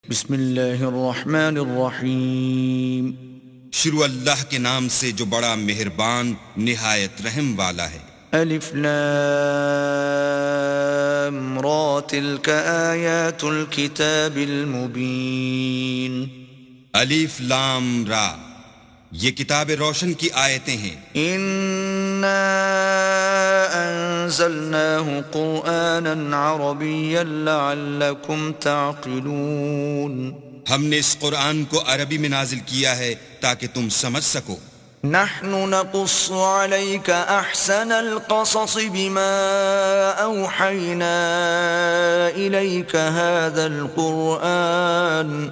بسم اللہ الرحمن الرحیم۔ شروع اللہ کے نام سے جو بڑا مہربان نہایت رحم والا ہے۔ الف لام را تلک آیات الکتاب المبین۔ الف لام را، یہ کتاب روشن کی آیتیں ہیں۔ انا انزلناه قرآنا عربیا لعلکم تعقلون۔ ہم نے اس قرآن کو عربی میں نازل کیا ہے تاکہ تم سمجھ سکو۔ نحن نقص عليك احسن القصص بما اوحينا اليك هذا القرآن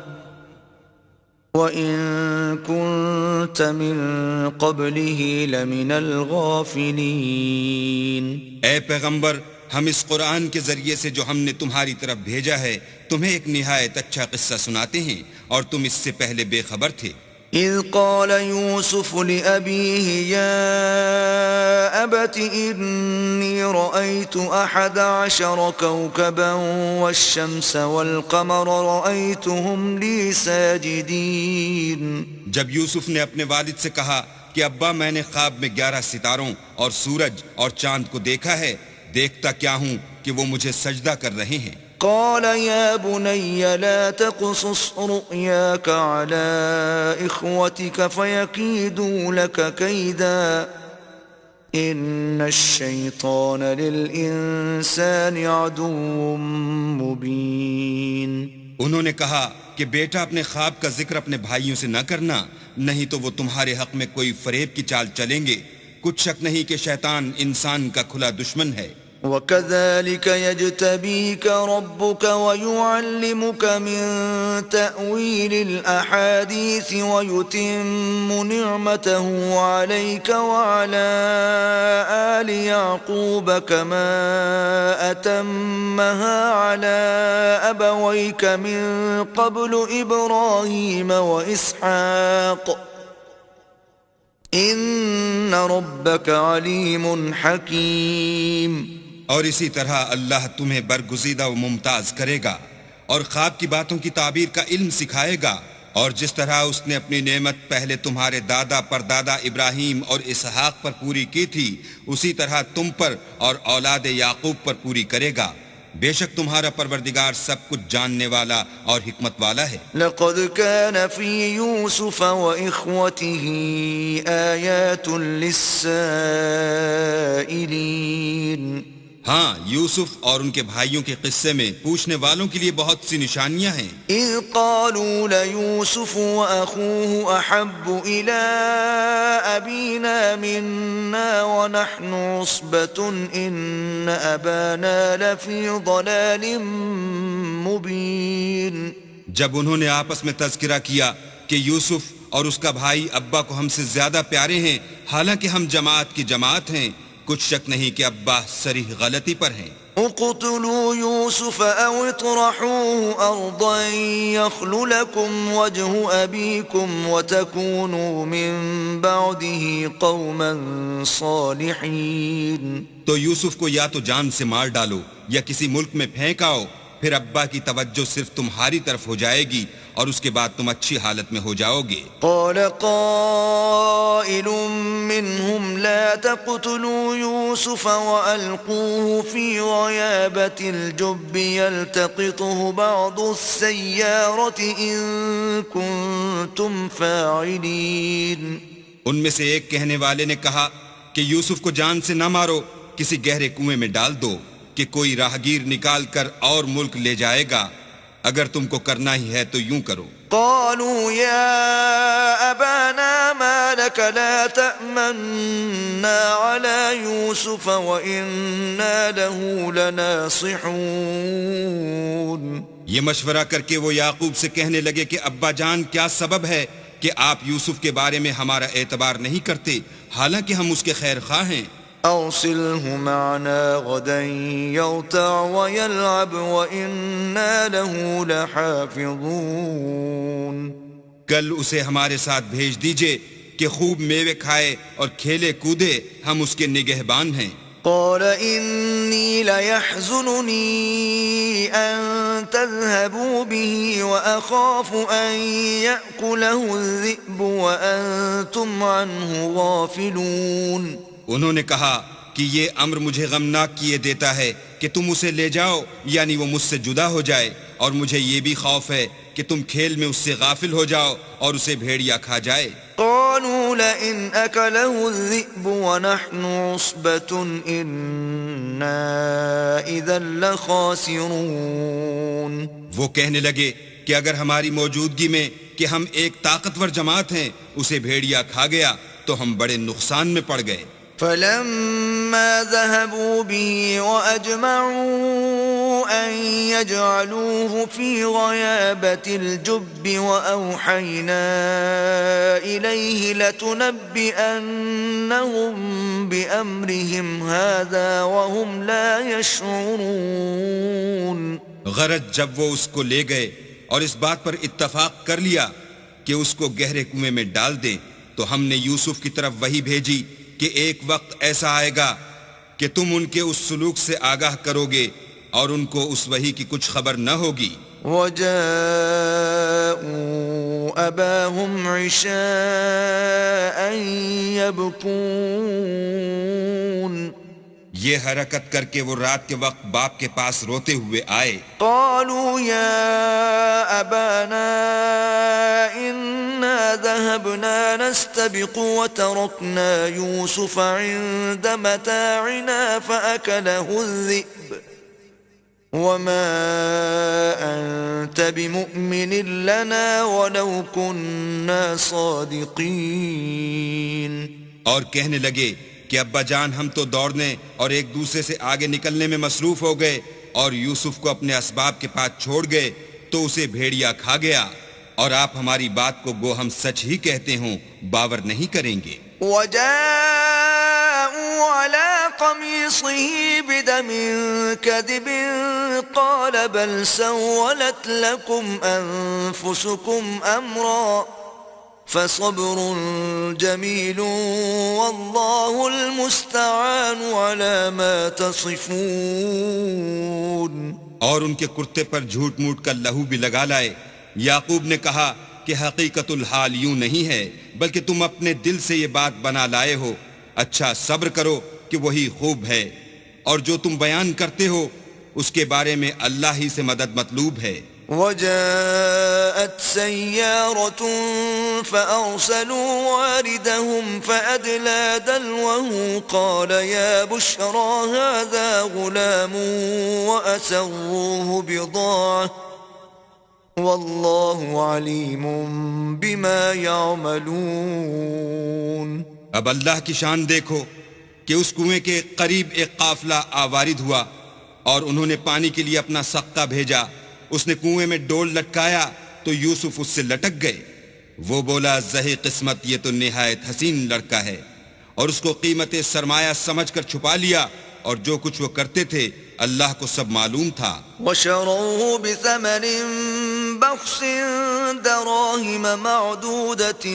وان كنت من قبله لمن الغافلين۔ اے پیغمبر، ہم اس قرآن کے ذریعے سے جو ہم نے تمہاری طرف بھیجا ہے تمہیں ایک نہایت اچھا قصہ سناتے ہیں، اور تم اس سے پہلے بے خبر تھے۔ اذ قال يوسف لأبيه يا أبت إني رأيت 11 كوكبا والشمس والقمر رأيتهم لي ساجدين۔ جب یوسف نے اپنے والد سے کہا کہ ابا، میں نے خواب میں 11 ستاروں اور سورج اور چاند کو دیکھا ہے، دیکھتا کیا ہوں کہ وہ مجھے سجدہ کر رہے ہیں۔ قال يا بني لا تقصص رؤياك على إخوتك فيكيدوا لك كيدا إن الشيطان للإنسان عدو مبين۔ انہوں نے کہا کہ بیٹا، اپنے خواب کا ذکر اپنے بھائیوں سے نہ کرنا، نہیں تو وہ تمہارے حق میں کوئی فریب کی چال چلیں گے۔ کچھ شک نہیں کہ شیطان انسان کا کھلا دشمن ہے۔ وَكَذَلِكَ يَجْتَبِيكَ رَبُّكَ وَيُعَلِّمُكَ مِن تَأْوِيلِ الْأَحَادِيثِ وَيُتِمُّ نِعْمَتَهُ عَلَيْكَ وَعَلَى آلِ يَعْقُوبَ كَمَا أَتَمَّهَا عَلَى أَبَوَيْكَ مِن قَبْلُ إِبْرَاهِيمَ وَإِسْحَاقَ ان ربک علیم حکیم۔ اور اسی طرح اللہ تمہیں برگزیدہ و ممتاز کرے گا اور خواب کی باتوں کی تعبیر کا علم سکھائے گا، اور جس طرح اس نے اپنی نعمت پہلے تمہارے دادا پردادا ابراہیم اور اسحاق پر پوری کی تھی، اسی طرح تم پر اور اولاد یعقوب پر پوری کرے گا۔ بے شک تمہارا پروردگار سب کچھ جاننے والا اور حکمت والا ہے۔ لقد كان في يوسف وإخوته آيات للسائلين۔ ہاں، یوسف اور ان کے بھائیوں کے قصے میں پوچھنے والوں کے لیے بہت سی نشانیاں ہیں۔ اذ قالوا ليوسف واخوه احب الى ابينا منا ونحن عصبة ان ابانا لفي ضلال مبين۔ جب انہوں نے آپس میں تذکرہ کیا کہ یوسف اور اس کا بھائی ابا کو ہم سے زیادہ پیارے ہیں، حالانکہ ہم جماعت کی جماعت ہیں، کچھ شک نہیں کہ ابا صریح غلطی پر ہیں۔ اقتلوا يوسف او اطرحوه ارضا يخل لكم وجه ابيكم وتكونوا من بعده قوما صالحين۔ تو یوسف کو یا تو جان سے مار ڈالو یا کسی ملک میں پھینک آؤ، پھر ابا کی توجہ صرف تمہاری طرف ہو جائے گی اور اس کے بعد تم اچھی حالت میں ہو جاؤ گے۔ قال قائل منهم لا تقتلوا يوسف وألقوه في غيابة الجب يلتقطه بعض السيارة إن كنتم فاعلين۔ ان میں سے ایک کہنے والے نے کہا کہ یوسف کو جان سے نہ مارو، کسی گہرے کنویں میں ڈال دو کہ کوئی راہگیر نکال کر اور ملک لے جائے گا، اگر تم کو کرنا ہی ہے تو یوں کرو۔ قالوا يا أبانا ما لك لا تأمنا على يوسف وإنا له لناصحون۔ یہ مشورہ کر کے وہ یعقوب سے کہنے لگے کہ ابا جان، کیا سبب ہے کہ آپ یوسف کے بارے میں ہمارا اعتبار نہیں کرتے، حالانکہ ہم اس کے خیر خواہ ہیں۔ أرسله معنا غدا يرتع ويلعب وإنا له لحافظون۔ کل اسے ہمارے ساتھ بھیج دیجئے کہ خوب میوے کھائے اور کھیلے کودے، ہم اس کے نگہبان ہیں۔ قال إني ليحزنني أن تذهبوا به وأخاف أن يأكله الذئب وأنتم عنه غافلون. انہوں نے کہا کہ یہ امر مجھے غمناک کیے دیتا ہے کہ تم اسے لے جاؤ، یعنی وہ مجھ سے جدا ہو جائے، اور مجھے یہ بھی خوف ہے کہ تم کھیل میں اس سے غافل ہو جاؤ اور اسے بھیڑیا کھا جائے. قالوا لئن أكله الذئب ونحن عصبة إنا إذا لخاسرون. وہ کہنے لگے کہ اگر ہماری موجودگی میں کہ ہم ایک طاقتور جماعت ہیں اسے بھیڑیا کھا گیا تو ہم بڑے نقصان میں پڑ گئے. فلما ذهبوا به وأجمعوا أن يجعلوه في غيابة الجب وأوحينا إليه لتنبئنهم بأمرهم هذا وهم لا يشعرون. غرض جب وہ اس کو لے گئے اور اس بات پر اتفاق کر لیا کہ اس کو گہرے کنویں میں ڈال دیں تو ہم نے یوسف کی طرف وحی بھیجی کہ ایک وقت ایسا آئے گا کہ تم ان کے اس سلوک سے آگاہ کرو گے اور ان کو اس وحی کی کچھ خبر نہ ہوگی. وَجَاءُوا أَبَاهُمْ عِشَاءً يَبْكُونَ. یہ حرکت کر کے وہ رات کے وقت باپ کے پاس روتے ہوئے آئے. قالوا يا أبانا إنا ذهبنا نستبق وتركنا يوسف عند متاعنا فأكله الذئب وما أنت بمؤمن لنا ولو كنا صادقين. اور کہنے لگے کہ ابا جان ہم تو دوڑنے اور ایک دوسرے سے آگے نکلنے میں مصروف ہو گئے اور یوسف کو اپنے اسباب کے پاس چھوڑ گئے تو اسے بھیڑیا کھا گیا، اور آپ ہماری بات کو گو ہم سچ ہی کہتے ہوں باور نہیں کریں گے. وَجَاءُوا عَلَى قَمِيصِهِ بِدَمٍ كَذِبٍ قَالَ بَلْ سَوَّلَتْ لَكُمْ أَنفُسُكُمْ أَمْرًا فَصَبْرٌ جَمِيلٌ وَاللَّهُ الْمُسْتَعَانُ عَلَى مَا تَصِفُونَ. اور ان کے کرتے پر جھوٹ موٹ کا لہو بھی لگا لائے. یعقوب نے کہا کہ حقیقت الحال یوں نہیں ہے بلکہ تم اپنے دل سے یہ بات بنا لائے ہو. اچھا صبر کرو کہ وہی خوب ہے، اور جو تم بیان کرتے ہو اس کے بارے میں اللہ ہی سے مدد مطلوب ہے. وجاءت سيارة فأرسلوا واردهم فأدلى دلوه قال يا بشرى هذا غلام وأسروه بضاعة والله عليم بما يعملون. اب اللہ کی شان دیکھو کہ اس کنویں کے قریب ایک قافلہ آوارد ہوا اور انہوں نے پانی کے لیے اپنا سقہ بھیجا. اس نے کنویں میں ڈول لٹکایا تو یوسف اس سے لٹک گئے. وہ بولا زہی قسمت یہ تو نہایت حسین لڑکا ہے، اور اس کو قیمت سرمایہ سمجھ کر چھپا لیا، اور جو کچھ وہ کرتے تھے اللہ کو سب معلوم تھا. وَشَرَوْهُ بِثَمَنٍ بَخْسٍ دَرَاهِمَ مَعْدُودَةٍ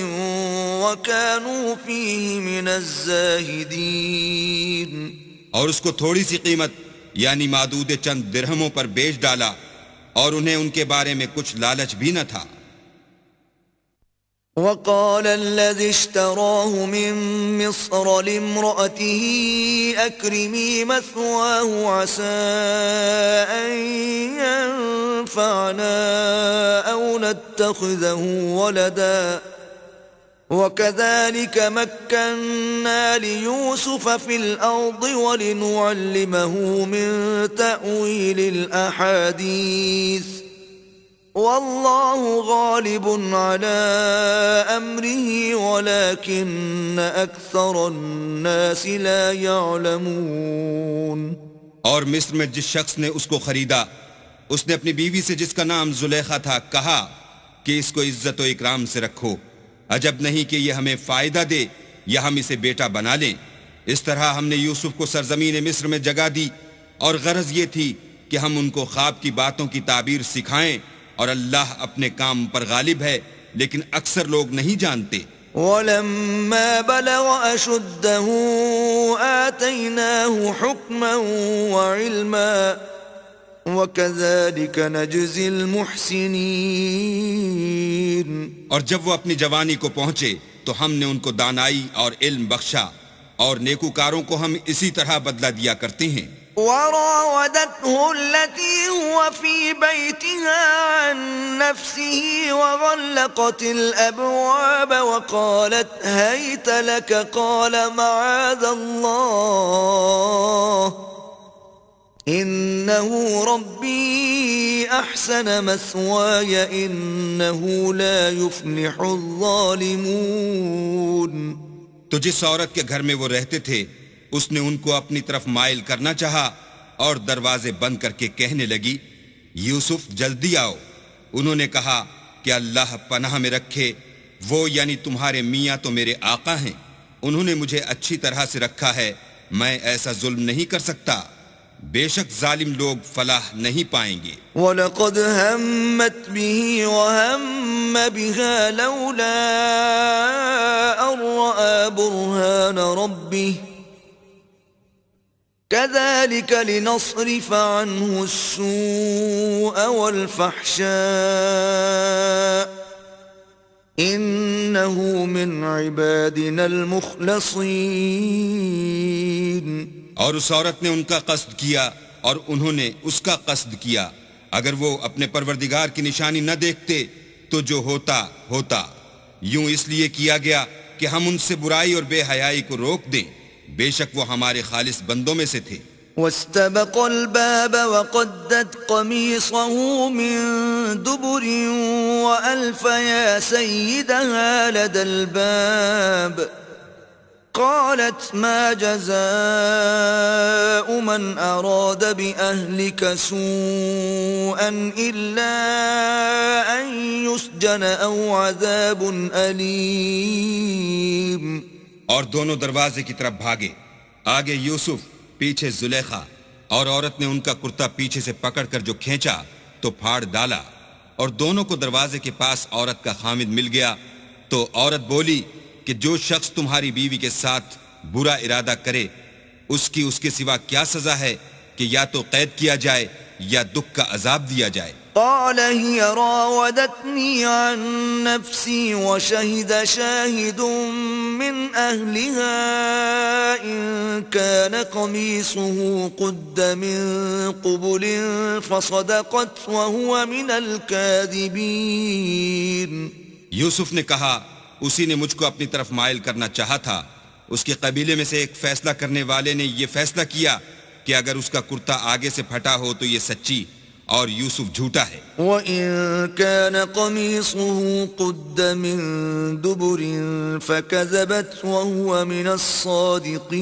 وَكَانُوا فِيهِ مِنَ الزَّاهِدِينَ. اور اس کو تھوڑی سی قیمت یعنی معدود چند درہموں پر بیچ ڈالا، اور انہیں ان کے بارے میں کچھ لالچ بھی نہ تھا. وقال الذي اشتراه من مصر لامرأته أكرمي مثواه عسى أن ينفعنا أو نتخذه ولدا وكذلك مكنا ليوسف في الأرض ولنعلمه من تأويل الأحاديث والله غالب على أمره ولكن أكثر الناس لا يعلمون. اور مصر میں جس شخص نے اس کو خریدا اس نے اپنی بیوی سے جس کا نام زلیخا تھا کہا کہ اس کو عزت و اکرام سے رکھو، عجب نہیں کہ یہ ہمیں فائدہ دے یا ہم اسے بیٹا بنا لیں. اس طرح ہم نے یوسف کو سرزمین مصر میں جگہ دی، اور غرض یہ تھی کہ ہم ان کو خواب کی باتوں کی تعبیر سکھائیں، اور اللہ اپنے کام پر غالب ہے لیکن اکثر لوگ نہیں جانتے. ولما بلغ أشده آتيناه حكما وعلما وكذلك نجزي المحسنين. اور جب وہ اپنی جوانی کو پہنچے تو ہم نے ان کو دانائی اور علم بخشا، اور نیکوکاروں کو ہم اسی طرح بدلہ دیا کرتے ہیں. وراودته التي هو في بيتها عن نفسه وغلقت الأبواب وقالت هيت لك قال معاذ الله إنه ربي أحسن مثواي إنه لا يفلح الظالمون. تو جس عورت کے گھر میں وہ رہتے تھے اس نے ان کو اپنی طرف مائل کرنا چاہا اور دروازے بند کر کے کہنے لگی یوسف جلدی آؤ. انہوں نے کہا کہ اللہ پناہ میں رکھے، وہ یعنی تمہارے میاں تو میرے آقا ہیں، انہوں نے مجھے اچھی طرح سے رکھا ہے، میں ایسا ظلم نہیں کر سکتا. بے شک ظالم لوگ فلاح نہیں پائیں گے. وَلَقَدْ هَمَّتْ بِهِ وَهَمَّ بِهَا لَوْلَا أَن رَّأَىٰ بُرْهَانَ رَبِّهِ كَذَلِكَ لِنَصْرِفَ عَنْهُ السُّوءَ وَالْفَحْشَاءَ إِنَّهُ مِنْ عِبَادِنَا الْمُخْلَصِينَ. اور اس عورت نے ان کا قصد کیا اور انہوں نے اس کا قصد کیا. اگر وہ اپنے پروردگار کی نشانی نہ دیکھتے تو جو ہوتا ہوتا. یوں اس لیے کیا گیا کہ ہم ان سے برائی اور بے حیائی کو روک دیں، بے شک وہ ہمارے خالص بندوں میں سے تھے. واستبق الباب وقدت قميصه من دبر وألف يا سيدها لدى الباب قالت ما جزاء من أراد بأهلك سوءا إلا أن يسجن أو عذاب أليم. اور دونوں دروازے کی طرف بھاگے، آگے یوسف، پیچھے زلیخا، اور عورت نے ان کا کرتا پیچھے سے پکڑ کر جو کھینچا تو پھاڑ ڈالا، اور دونوں کو دروازے کے پاس عورت کا خامد مل گیا. تو عورت بولی کہ جو شخص تمہاری بیوی کے ساتھ برا ارادہ کرے اس کے سوا کیا سزا ہے کہ یا تو قید کیا جائے یا دکھ کا عذاب دیا جائے. قال هي راودتني عن نفسي وشهد شاهد من أهلها إن كان قميصه قد من قبل فصدقت وهو من الكاذبين. یوسف نے کہا اسی نے مجھ کو اپنی طرف مائل کرنا چاہا تھا. اس کے قبیلے میں سے ایک فیصلہ کرنے والے نے یہ فیصلہ کیا کہ اگر اس کا کرتا آگے سے پھٹا ہو تو یہ سچی اور یوسف جھوٹا ہے. وَإِن كَانَ قَمِيصُهُ قُدَّ مِن دُبُرٍ فَكَذَبَتْ وَهُوَ مِنَ الصَّادِقِينَ.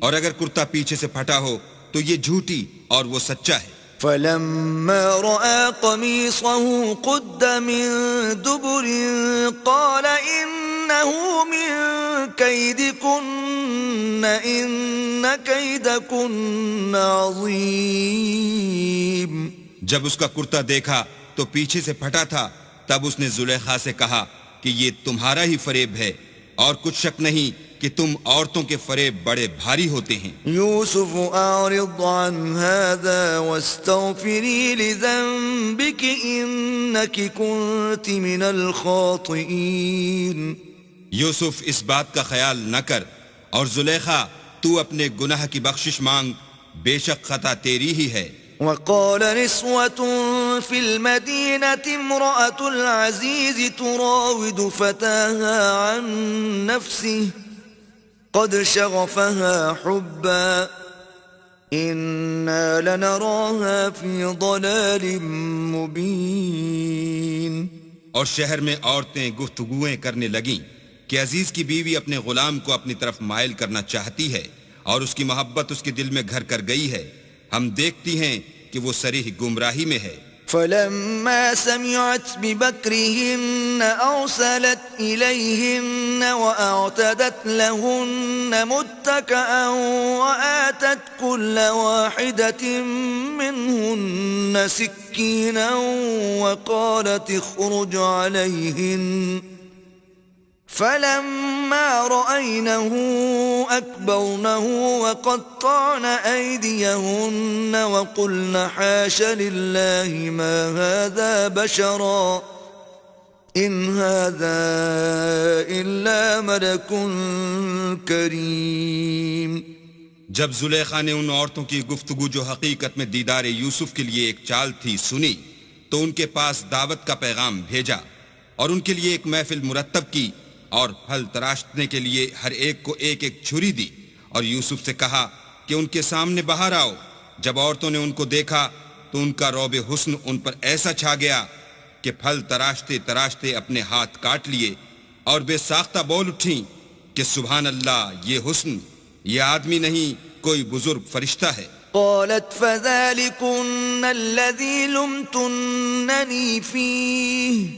اور اگر کرتا پیچھے سے پھٹا ہو تو یہ جھوٹی اور وہ سچا ہے. فَلَمَّا رَأَىٰ قَمِيصَهُ قُدَّ مِن دُبُرٍ قَالَ إِنَّهُ مِن كَيْدِكُنَّ إِنَّ كَيْدَكُنَّ عَظِيمٌ. جب اس کا کرتا دیکھا تو پیچھے سے پھٹا تھا، تب اس نے زلیخا سے کہا کہ یہ تمہارا ہی فریب ہے، اور کچھ شک نہیں کہ تم عورتوں کے فریب بڑے بھاری ہوتے ہیں. یوسف اعرض عن هذا واستغفری لذنبك انك كنت من الخاطئین. یوسف اس بات کا خیال نہ کر، اور زلیخا تو اپنے گناہ کی بخشش مانگ، بے شک خطا تیری ہی ہے. وقال نسوة في المدينة امرأة العزيز تراود فتاها عن نفسه قد شغفها حبا إنا لنراها في ضلال مبين. اور شہر میں عورتیں گفتگویں کرنے لگیں کہ عزیز کی بیوی اپنے غلام کو اپنی طرف مائل کرنا چاہتی ہے اور اس کی محبت اس کے دل میں گھر کر گئی ہے، ہم دیکھتی ہیں کہ وہ صریح گمراہی میں ہے. فلما سمعت بمكرهن أرسلت إليهن وأعتدت لهن متكئا وآتت كل واحدة منهن سكينا وقالت اخرج عليهن فلما رأينه أكبرنه وقطعن أيديهن وقلن حاش لله ما هذا بشرا إن هذا إلا ملك کریم. جب زلیخا نے ان عورتوں کی گفتگو جو حقیقت میں دیدار یوسف کے لیے ایک چال تھی سنی تو ان کے پاس دعوت کا پیغام بھیجا اور ان کے لیے ایک محفل مرتب کی اور پھل تراشنے کے لیے ہر ایک کو ایک ایک چھری دی اور یوسف سے کہا کہ ان کے سامنے باہر آؤ. جب عورتوں نے ان کو دیکھا تو ان کا رعب حسن ان پر ایسا چھا گیا کہ پھل تراشتے تراشتے اپنے ہاتھ کاٹ لیے اور بے ساختہ بول اٹھیں کہ سبحان اللہ، یہ حسن، یہ آدمی نہیں کوئی بزرگ فرشتہ ہے. قالت فذلكن الذي لمتنني فيه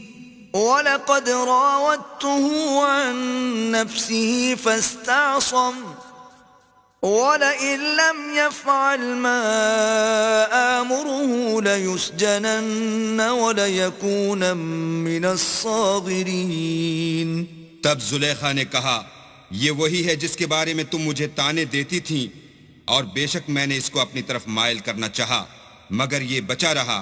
وَلَقَدْ رَاوَدتُّهُ عَن نَّفْسِهِ فَاسْتَعْصَمَ وَلَئِن لَّمْ يَفْعَلْ مَا آمُرُهُ لَيُسْجَنَنَّ وَلَيَكُونًا مِّنَ الصَّاغِرِينَ. تب زلیخا نے کہا یہ وہی ہے جس کے بارے میں تم مجھے طعنے دیتی تھیں اور بے شک میں نے اس کو اپنی طرف مائل کرنا چاہا مگر یہ بچا رہا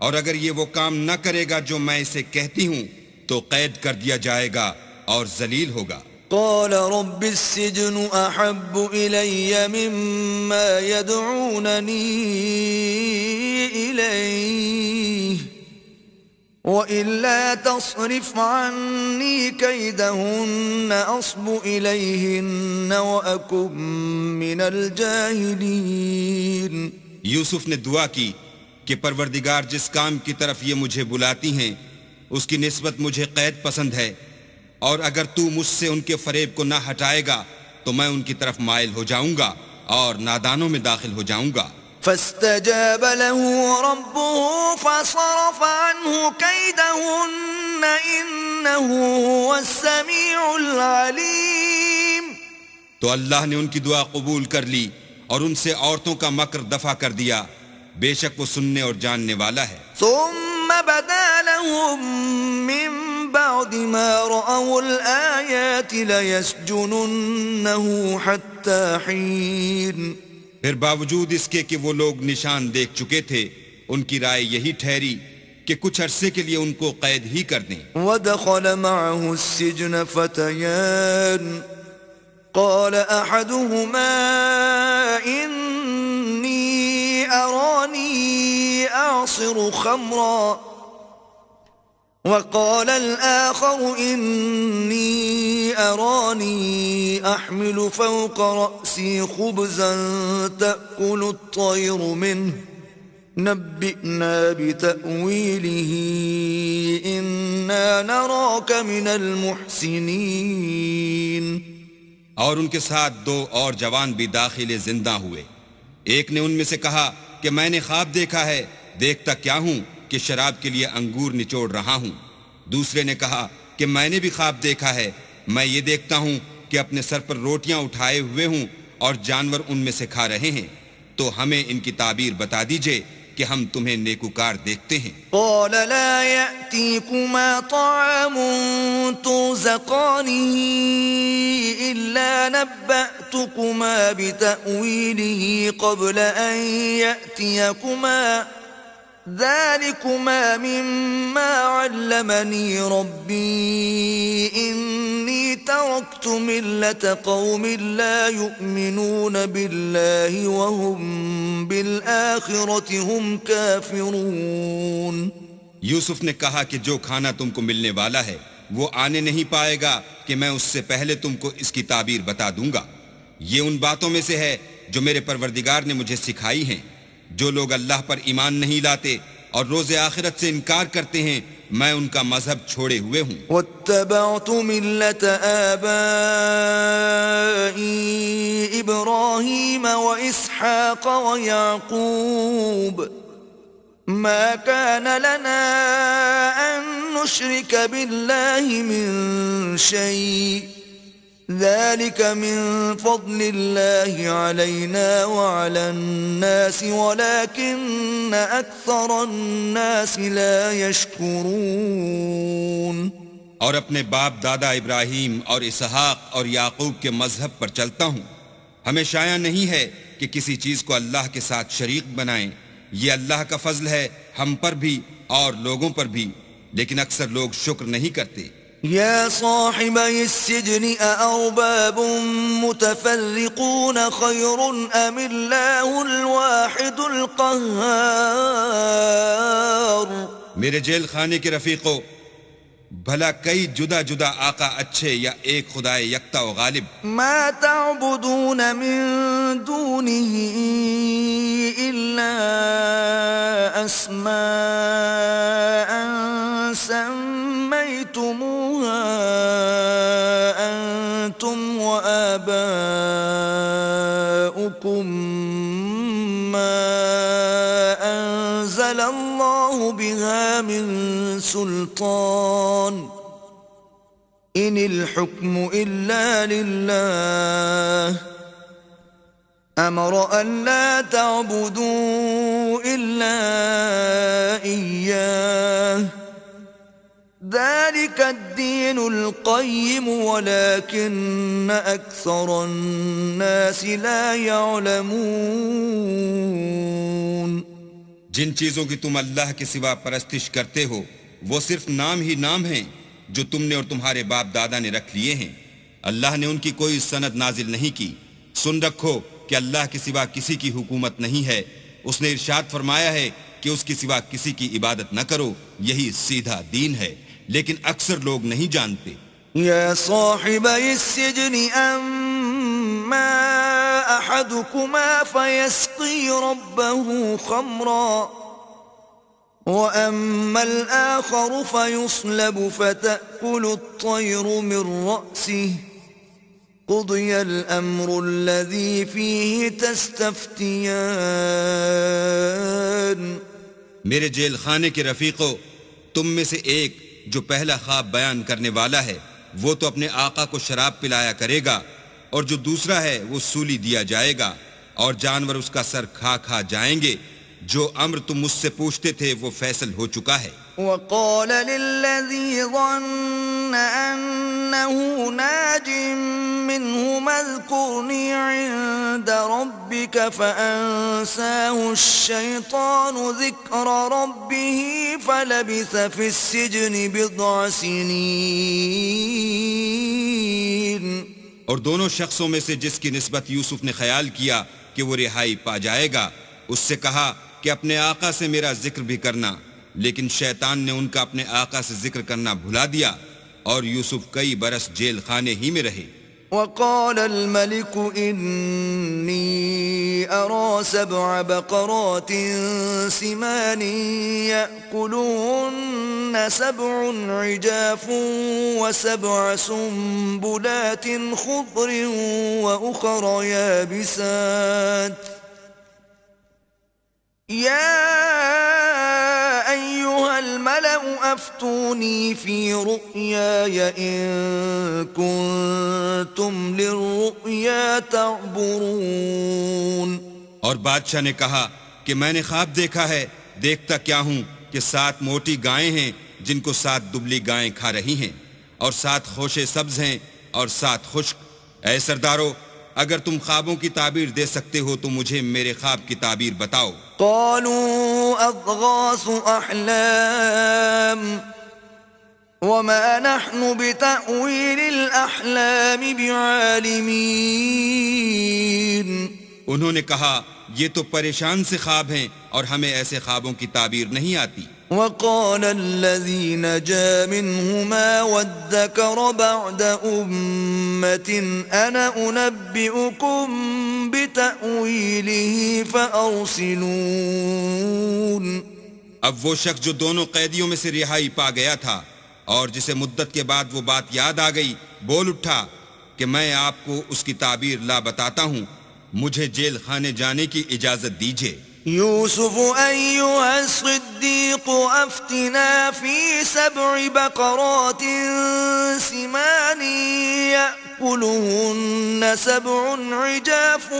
اور اگر یہ وہ کام نہ کرے گا جو میں اسے کہتی ہوں تو قید کر دیا جائے گا اور ذلیل ہوگا. قال رب السجن احب الي مما يدعونني اليه وإلا تصرف عني كيدهن أصب إليهن وأكن من الجاهلين. یوسف نے دعا کی کہ پروردگار جس کام کی طرف یہ مجھے بلاتی ہیں اس کی نسبت مجھے قید پسند ہے اور اگر تو مجھ سے ان کے فریب کو نہ ہٹائے گا تو میں ان کی طرف مائل ہو جاؤں گا اور نادانوں میں داخل ہو جاؤں گا. فاستجاب له ربه فصرف عنه كيدهن إنه هو السميع العليم. تو اللہ نے ان کی دعا قبول کر لی اور ان سے عورتوں کا مکر دفع کر دیا، بے شک وہ سننے اور جاننے والا ہے. ثم بدا لهم من بعد ما رأوا الآيات ليسجننه حتى حين. پھر باوجود اس کے کہ وہ لوگ نشان دیکھ چکے تھے ان کی رائے یہی ٹھہری کہ کچھ عرصے کے لیے ان کو قید ہی کر دیں. ودخل معه السجن فتيان قال أحدهما إني أراني أعصر خمرا وقال الآخر إني أراني أحمل فوق رأسي خبزا تأكل الطير منه نبئنا بتأويله إنا نراك من المحسنين. اور ان کے ساتھ دو اور جوان بھی داخل زندہ ہوئے. ایک نے ان میں سے کہا کہ میں نے خواب دیکھا ہے، دیکھتا کیا ہوں کہ شراب کے لیے انگور نچوڑ رہا ہوں. دوسرے نے کہا کہ میں نے بھی خواب دیکھا ہے، میں یہ دیکھتا ہوں کہ اپنے سر پر روٹیاں اٹھائے ہوئے ہوں اور جانور ان میں سے کھا رہے ہیں، تو ہمیں ان کی تعبیر بتا دیجئے کہ ہم تمہیں نیکوکار دیکھتے ہیں. قال لا يأتيكما طعام ترزقانه إلا نبأتكما بتأويله قبل أن يأتيكما ذلكما مما علمني ربي إني تركت ملة قوم لا يؤمنون بالله وهم بالآخرة هم كافرون. یوسف نے کہا کہ جو کھانا تم کو ملنے والا ہے وہ آنے نہیں پائے گا کہ میں اس سے پہلے تم کو اس کی تعبیر بتا دوں گا. یہ ان باتوں میں سے ہے جو میرے پروردگار نے مجھے سکھائی ہیں. جو لوگ اللہ پر ایمان نہیں لاتے اور روز آخرت سے انکار کرتے ہیں میں ان کا مذہب چھوڑے ہوئے ہوں. واتبعت ملة آبائي إبراهيم وإسحاق ويعقوب ما كان لنا أن نشرك بالله من شيء ذلك من فضل الله علينا وعلى الناس ولكن أكثر الناس لا يشكرون. اور اپنے باپ دادا ابراہیم اور اسحاق اور یعقوب کے مذہب پر چلتا ہوں۔ ہمیں شایع نہیں ہے کہ کسی چیز کو اللہ کے ساتھ شریک بنائیں، یہ اللہ کا فضل ہے ہم پر بھی اور لوگوں پر بھی، لیکن اکثر لوگ شکر نہیں کرتے۔ يا صاحبي السجن أأرباب متفرقون خير أم الله الواحد القهار؟ میرے جیل خانے کے رفیقو، بھلا کئی جدا جدا آقا اچھے یا ایک خدائے یکتا و غالب؟ ما تعبدون من دونه إلا أسماء سميتموها أنتم وآباؤكم ما أنزل الله بها من سلطان إن الحكم إلا لله أمر أن لا تعبدوا إلا إياه ذلك الدين القيم ولكن أكثر الناس لا يعلمون۔ جن چیزوں کی تم اللہ کے سوا پرستش کرتے ہو وہ صرف نام ہی نام ہیں جو تم نے اور تمہارے باپ دادا نے رکھ لیے ہیں، اللہ نے ان کی کوئی سند نازل نہیں کی۔ سن رکھو کہ اللہ کے سوا کسی کی حکومت نہیں ہے، اس نے ارشاد فرمایا ہے کہ اس کے سوا کسی کی عبادت نہ کرو، یہی سیدھا دین ہے، لیکن اکثر لوگ نہیں جانتے۔ يا صاحبي السجن أما أحدكما فيسقي ربه خمرا وأما الآخر فيصلب فتأكل الطير من رأسه قضي الأمر الذي فيه تستفتيان۔ میرے جیل خانے کے رفیقو، تم میں سے ایک جو پہلا خواب بیان کرنے والا ہے وہ تو اپنے آقا کو شراب پلایا کرے گا، اور جو دوسرا ہے وہ سولی دیا جائے گا، اور جانور اس کا سر کھا کھا جائیں گے۔ جو امر تم مجھ سے پوچھتے تھے وہ فیصل ہو چکا ہے۔ وقال للذي ظن أنه ناج منهما اذكرني عند ربك فأنساه الشيطان ذكر ربه فلبث في السجن بضع سنين۔ اور دونوں شخصوں میں سے جس کی نسبت یوسف نے خیال کیا کہ وہ رہائی پا جائے گا، اس سے کہا کہ اپنے آقا سے میرا ذکر بھی کرنا، لیکن شیطان نے ان کا اپنے آقا سے ذکر کرنا بھلا دیا، اور یوسف کئی برس جیل خانے ہی میں رہے۔ وقال الملك إني أرى 7 بقرات سمان يأكلهن 7 عجاف و7 سنبلات خضر وأخر يابسات يا أيها الملأ أفتوني في رؤياي إن كنتم للرؤيا تعبرون۔ اور بادشاہ نے کہا کہ میں نے خواب دیکھا ہے، دیکھتا کیا ہوں کہ 7 موٹی گائیں ہیں جن کو 7 دبلی گائیں کھا رہی ہیں، اور 7 خوشے سبز ہیں اور 7 خشک۔ اے سردارو، اگر تم خوابوں کی تعبیر دے سکتے ہو تو مجھے میرے خواب کی تعبیر بتاؤ۔ قالوا أضغاث أحلام وما نحن بتأويل الأحلام بعالمين۔ انہوں نے کہا یہ تو پریشان سے خواب ہیں اور ہمیں ایسے خوابوں کی تعبیر نہیں آتی۔ وقال الذي نجا منهما وادكر بعد أمة أنا أنبئكم بتأويله فأرسلون۔ اب وہ شخص جو دونوں قیدیوں میں سے رہائی پا گیا تھا اور جسے مدت کے بعد وہ بات یاد آ گئی، بول اٹھا کہ میں آپ کو اس کی تعبیر لا بتاتا ہوں، مجھے جیل خانے جانے کی اجازت دیجیے۔ يوسف أيها الصديق أفتنا في 7 بقرات سمان يأكلهن 7 عجاف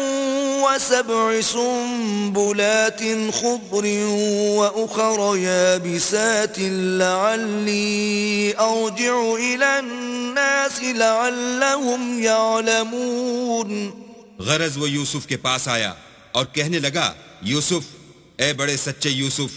و7 سنبلات خضر وأخر يابسات لعلي أرجع إلى الناس لعلهم يعلمون. غرض وہ یوسف کے پاس آیا اور کہنے لگا، یوسف، اے بڑے سچے یوسف،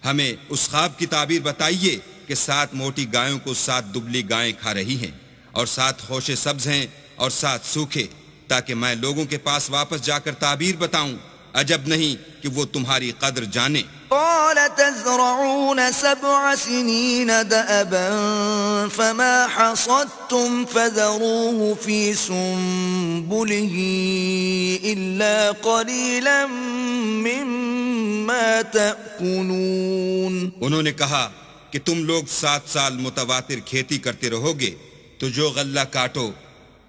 ہمیں اس خواب کی تعبیر بتائیے کہ 7 موٹی گایوں کو 7 دبلی گائیں کھا رہی ہیں، اور 7 خوشے سبز ہیں اور 7 سوکھے، تاکہ میں لوگوں کے پاس واپس جا کر تعبیر بتاؤں. عجب نہیں کہ وہ تمہاری قدر جانے. قال تزرعون 7 سنين دأبا فما حصدتم فذروه في سنبله إلا قليلا مما تأكلون. انہوں نے کہا کہ تم لوگ 7 سال متواتر کھیتی کرتے رہو گے، تو جو غلہ کاٹو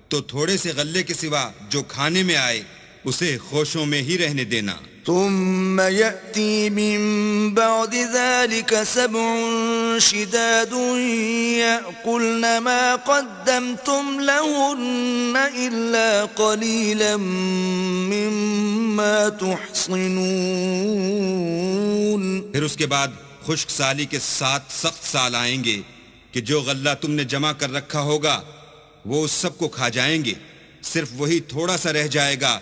تو تھوڑے سے غلے کے سوا جو کھانے میں آئے اسے خوشوں میں ہی رہنے دینا. ثم يأتي من بعد ذلك 7 شداد يأكلن ما قدمتم لهن إلا قليلا مما تحصنون. پھر اس کے بعد خشک سالی کے 7 سخت سال آئیں گے کہ جو غلہ تم نے جمع کر رکھا ہوگا وہ اس سب کو کھا جائیں گے، صرف وہی تھوڑا سا رہ جائے گا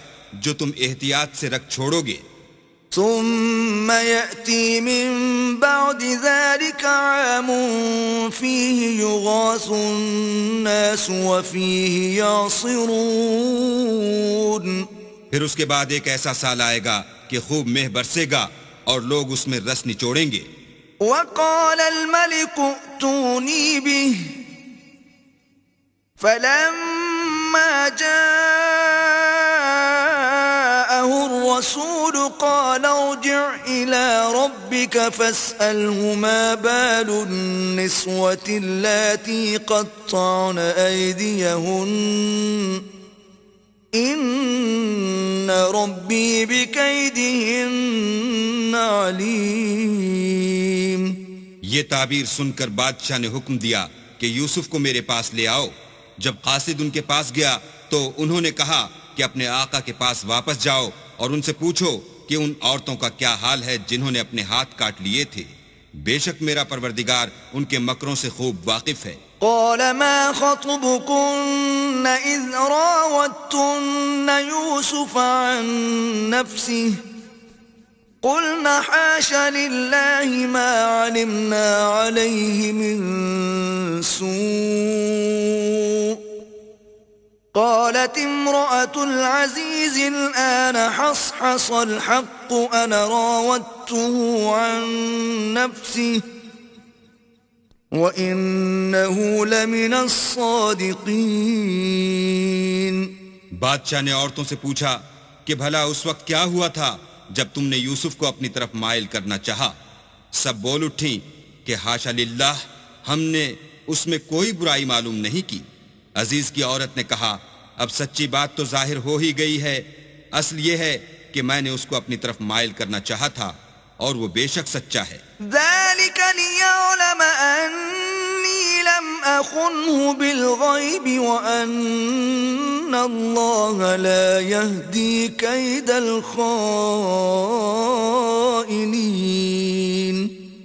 جو تم احتیاط سے رکھ چھوڑو گے. ثم يأتي من بعد ذلك عام فيه يغاث الناس وفيه يعصرون. پھر اس کے بعد ایک ایسا سال آئے گا کہ خوب مہ برسے گا اور لوگ اس میں رس نچوڑیں گے. وقال الملك ائتوني به فلما جاءه الرسول قال ارجع إلى ربك فاسأله ما بال النسوة اللاتي قطعن أيديهن إن ربي بكيدهن عليم. یہ تعبیر سن کر بادشاہ نے حکم دیا کہ یوسف کو میرے پاس لے آؤ. جب قاصد ان کے پاس گیا تو انہوں نے کہا کہ اپنے آقا کے پاس واپس جاؤ اور ان سے پوچھو کہ ان عورتوں کا کیا حال ہے جنہوں نے اپنے ہاتھ کاٹ لیے تھے. بے شک میرا پروردگار ان کے مکروں سے خوب واقف ہے. قال ما خطبكن إذ راوتن يوسف عن نفسه قلنا حاش لله ما علمنا عليه من سوء قالت امرأة العزيز الآن حصحص الحق أنا راودته عن نفسه وَإِنَّهُ لَمِنَ الصَّادِقِينَ. بادشاہ نے عورتوں سے پوچھا کہ بھلا اس وقت کیا ہوا تھا جب تم نے یوسف کو اپنی طرف مائل کرنا چاہا؟ سب بول اٹھیں کہ حاشا للہ، ہم نے اس میں کوئی برائی معلوم نہیں کی. عزیز کی عورت نے کہا اب سچی بات تو ظاہر ہو ہی گئی ہے. اصل یہ ہے کہ میں نے اس کو اپنی طرف مائل کرنا چاہا تھا اور وہ بے شک سچا ہے. ذَلِكَ لِيَعْلَمَ أَنِّي لَمْ أَخُنْهُ بِالْغَيْبِ وَأَنَّ اللَّهَ لَا يَهْدِي كَيْدَ الْخَائِنِينَ.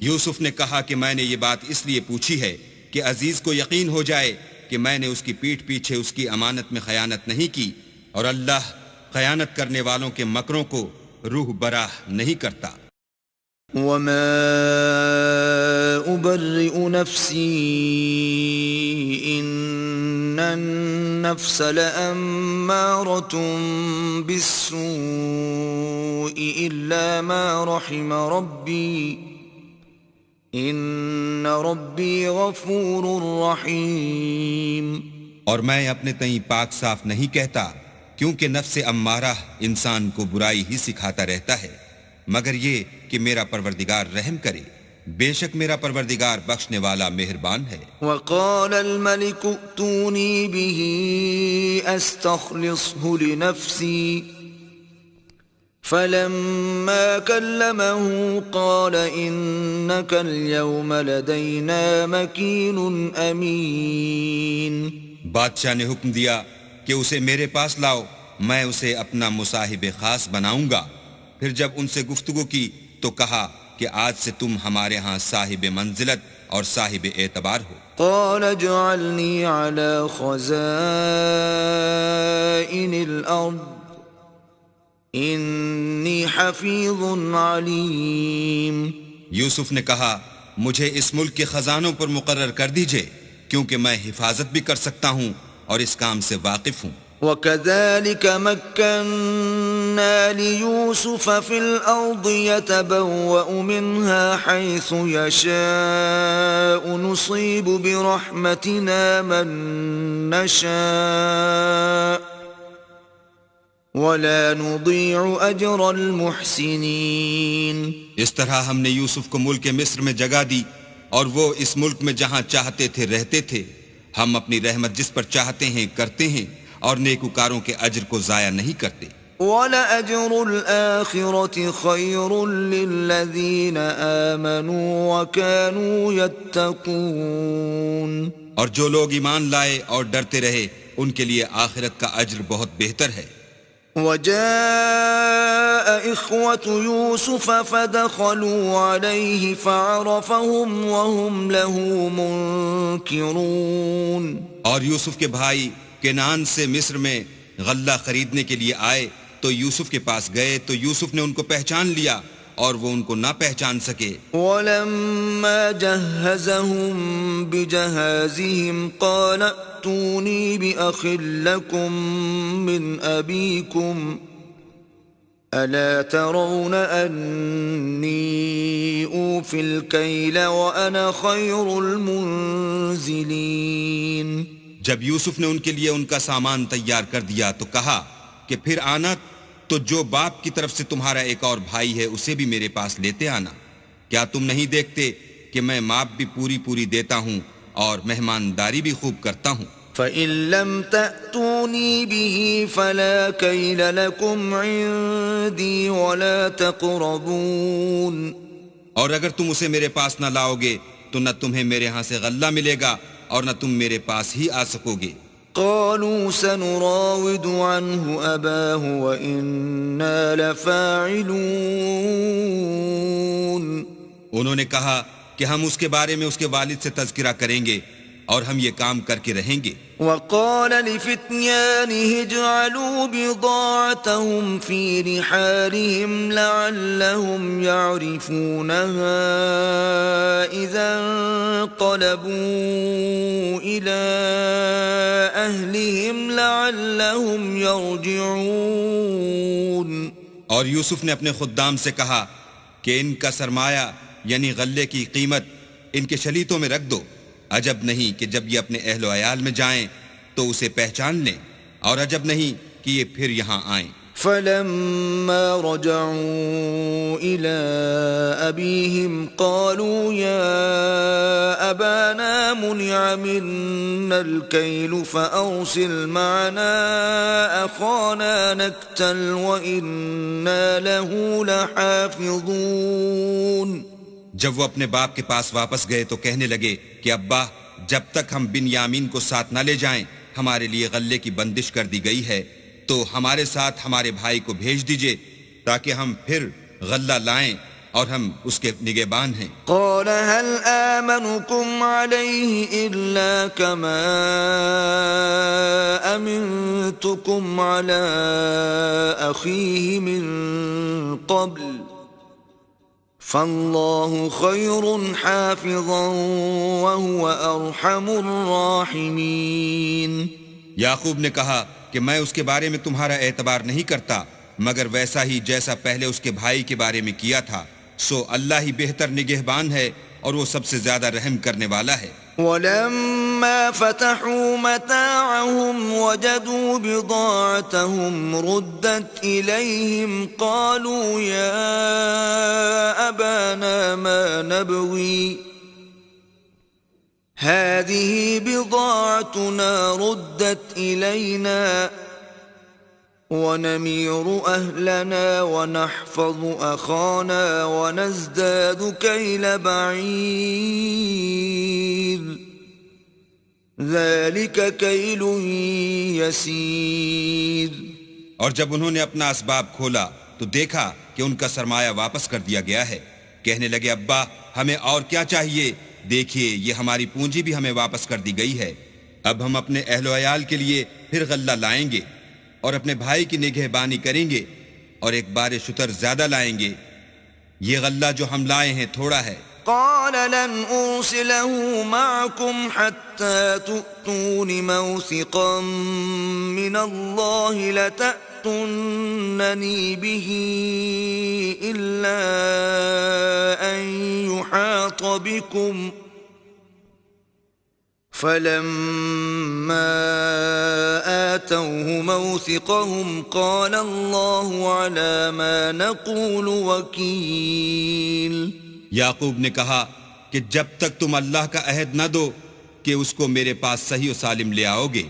یوسف نے کہا کہ میں نے یہ بات اس لیے پوچھی ہے کہ عزیز کو یقین ہو جائے کہ میں نے اس کی پیٹھ پیچھے اس کی امانت میں خیانت نہیں کی، اور اللہ خیانت کرنے والوں کے مکروں کو روح براہ نہیں کرتا. وَمَا أُبَرِّئُ نَفْسِي إِنَّ النَّفْسَ لَأَمَّارَةٌ بِالسُّوءِ إِلَّا مَا رَحِمَ رَبِّي إِنَّ رَبِّي غَفُورٌ رَحِيمٌ. اور میں اپنے تئیں پاک صاف نہیں کہتا، کیونکہ نفس امارہ انسان کو برائی ہی سکھاتا رہتا ہے، مگر یہ کہ میرا پروردگار رحم کرے. بے شک میرا پروردگار بخشنے والا مہربان ہے. وقال الملك ائتوني به استخلصه لنفسي فلما كلمه قال إنك اليوم لدينا مكين أمين. بادشاہ نے حکم دیا کہ اسے میرے پاس لاؤ، میں اسے اپنا مصاحب خاص بناؤں گا۔ پھر جب ان سے گفتگو کی تو کہا کہ آج سے تم ہمارے ہاں صاحب منزلت اور صاحب اعتبار ہو۔ قال اجعلني على خزائن الأرض إني حفيظ عليم۔ یوسف نے کہا مجھے اس ملک کے خزانوں پر مقرر کر دیجئے، کیونکہ میں حفاظت بھی کر سکتا ہوں اور اس کام سے واقف ہوں۔ وَكَذَلِكَ مَكَّنَّا لِيُوسُفَ فِي الْأَرْضِ يَتَبَوَّأُ مِنْهَا حَيْثُ يَشَاءُ نُصِيبُ بِرَحْمَتِنَا مَن نَّشَاءُ وَلَا نُضِيعُ أَجْرَ الْمُحْسِنِينَ۔ اس طرح ہم نے یوسف کو ملک مصر میں جگہ دی، اور وہ اس ملک میں جہاں چاہتے تھے رہتے تھے۔ ہم اپنی رحمت جس پر چاہتے ہیں کرتے ہیں، اور نیکوکاروں کے اجر کو ضائع نہیں کرتے۔ وَلَأَجْرُ الْآخِرَةِ خَيْرٌ لِّلَّذِينَ آمَنُوا وَكَانُوا يَتَّقُونَ۔ اور جو لوگ ایمان لائے اور ڈرتے رہے ان کے لیے آخرت کا اجر بہت بہتر ہے۔ وَجَاءَ إِخْوَةُ يُوسُفَ فَدَخَلُوا عَلَيْهِ فَعَرَفَهُمْ وَهُمْ لَهُ مُنكِرُونَ۔ اور یوسف کے بھائی کنعان سے مصر میں غلہ خریدنے کے لیے آئے تو یوسف کے پاس گئے تو یوسف نے ان کو پہچان لیا اور وہ ان کو نہ پہچان سکے۔ وَلَمَّا جَهَّزَهُم بِجَهَازِهِمْ قَالَ ائْتُونِي بِأَخٍ لَّكُم مِّنْ أَبِيكُمْ أَلَا تَرَوْنَ أَنِّي أُوفِي الْكَيْلَ وَأَنَا خَيْرُ الْمُنزِلِينَ۔ جب یوسف نے ان کے لیے ان کا سامان تیار کر دیا تو کہا کہ پھر آنا تو جو باپ کی طرف سے تمہارا ایک اور بھائی ہے اسے بھی میرے پاس لیتے آنا۔ کیا تم نہیں دیکھتے کہ میں ماپ بھی پوری دیتا ہوں اور مہمانداری بھی خوب کرتا ہوں؟ فَإِن لَّمْ تَأْتُونِي بِهِ فَلَا كَيْلَ لَكُمْ عِندِي وَلَا تَقْرَبُونَ۔ اور اگر تم اسے میرے پاس نہ لاؤ گے تو نہ تمہیں میرے ہاں سے غلہ ملے گا اور نہ تم میرے پاس ہی آ سکو گے۔ قالوا سنراود عنه أباه وإنا لفاعلون۔ انہوں نے کہا کہ ہم اس کے بارے میں اس کے والد سے تذکرہ کریں گے اور ہم یہ کام کر کے رہیں گے۔ وقال لفتيانه اجعلوا بضاعتهم في رحالهم لعلهم يعرفونها إذا انقلبوا إلى أهلهم لعلهم يرجعون۔ اور یوسف نے اپنے خدام سے کہا کہ ان کا سرمایہ یعنی غلے کی قیمت ان کے شلیتوں میں رکھ دو، عجب نہیں کہ جب یہ اپنے اہل و عیال میں جائیں تو اسے پہچان لیں، اور عجب نہیں کہ یہ پھر یہاں آئیں۔ فلما رجعوا إلى أبيهم قالوا يا أبانا منع منا الكيل فأرسل معنا أخانا نكتل وإنا له لحافظون۔ جب وہ اپنے باپ کے پاس واپس گئے تو کہنے لگے کہ ابا، جب تک ہم بن یامین کو ساتھ نہ لے جائیں ہمارے لیے غلے کی بندش کر دی گئی ہے، تو ہمارے ساتھ ہمارے بھائی کو بھیج دیجئے تاکہ ہم پھر غلہ لائیں اور ہم اس کے نگہبان ہیں۔ قال هل آمنكم عليه إلا كما أمنتكم على أخيه من قبل فالله خير حافظا وهو أرحم الراحمين۔ یعقوب نے کہا کہ میں اس کے بارے میں تمہارا اعتبار نہیں کرتا مگر ویسا ہی جیسا پہلے اس کے بھائی کے بارے میں کیا تھا، سو اللہ ہی بہتر نگہبان ہے اور وہ سب سے زیادہ رحم کرنے والا ہے۔ ولما فتحوا متاعهم وجدوا بضاعتهم ردت إليهم قالوا يا أبانا ما نبغي هذه بضاعتنا ردت إلينا ونمير أهلنا ونحفظ أخانا ونزداد كيل بعير ذلك كيل يسير. اور جب انہوں نے اپنا اسباب کھولا تو دیکھا کہ ان کا سرمایہ واپس کر دیا گیا ہے. کہنے لگے ابا ہمیں اور کیا چاہیے، دیکھیے یہ ہماری پونجی بھی ہمیں واپس کر دی گئی ہے. اب ہم اپنے اہل و عیال کے لیے پھر غلہ لائیں گے اور اپنے بھائی کی نگہبانی کریں گے اور ایک بار شتر زیادہ لائیں گے. یہ غلہ جو ہم لائے ہیں تھوڑا ہے. قال لن أرسله معكم حتى تؤتون موثقا من الله لتأتونني به إلا أن يحاط بكم. فلما آتوه موثقهم قال الله على ما نقول وكيل. یعقوب نے کہا کہ جب تک تم اللہ کا عہد نہ دو کہ اس کو میرے پاس صحیح و سالم لے آؤ گے،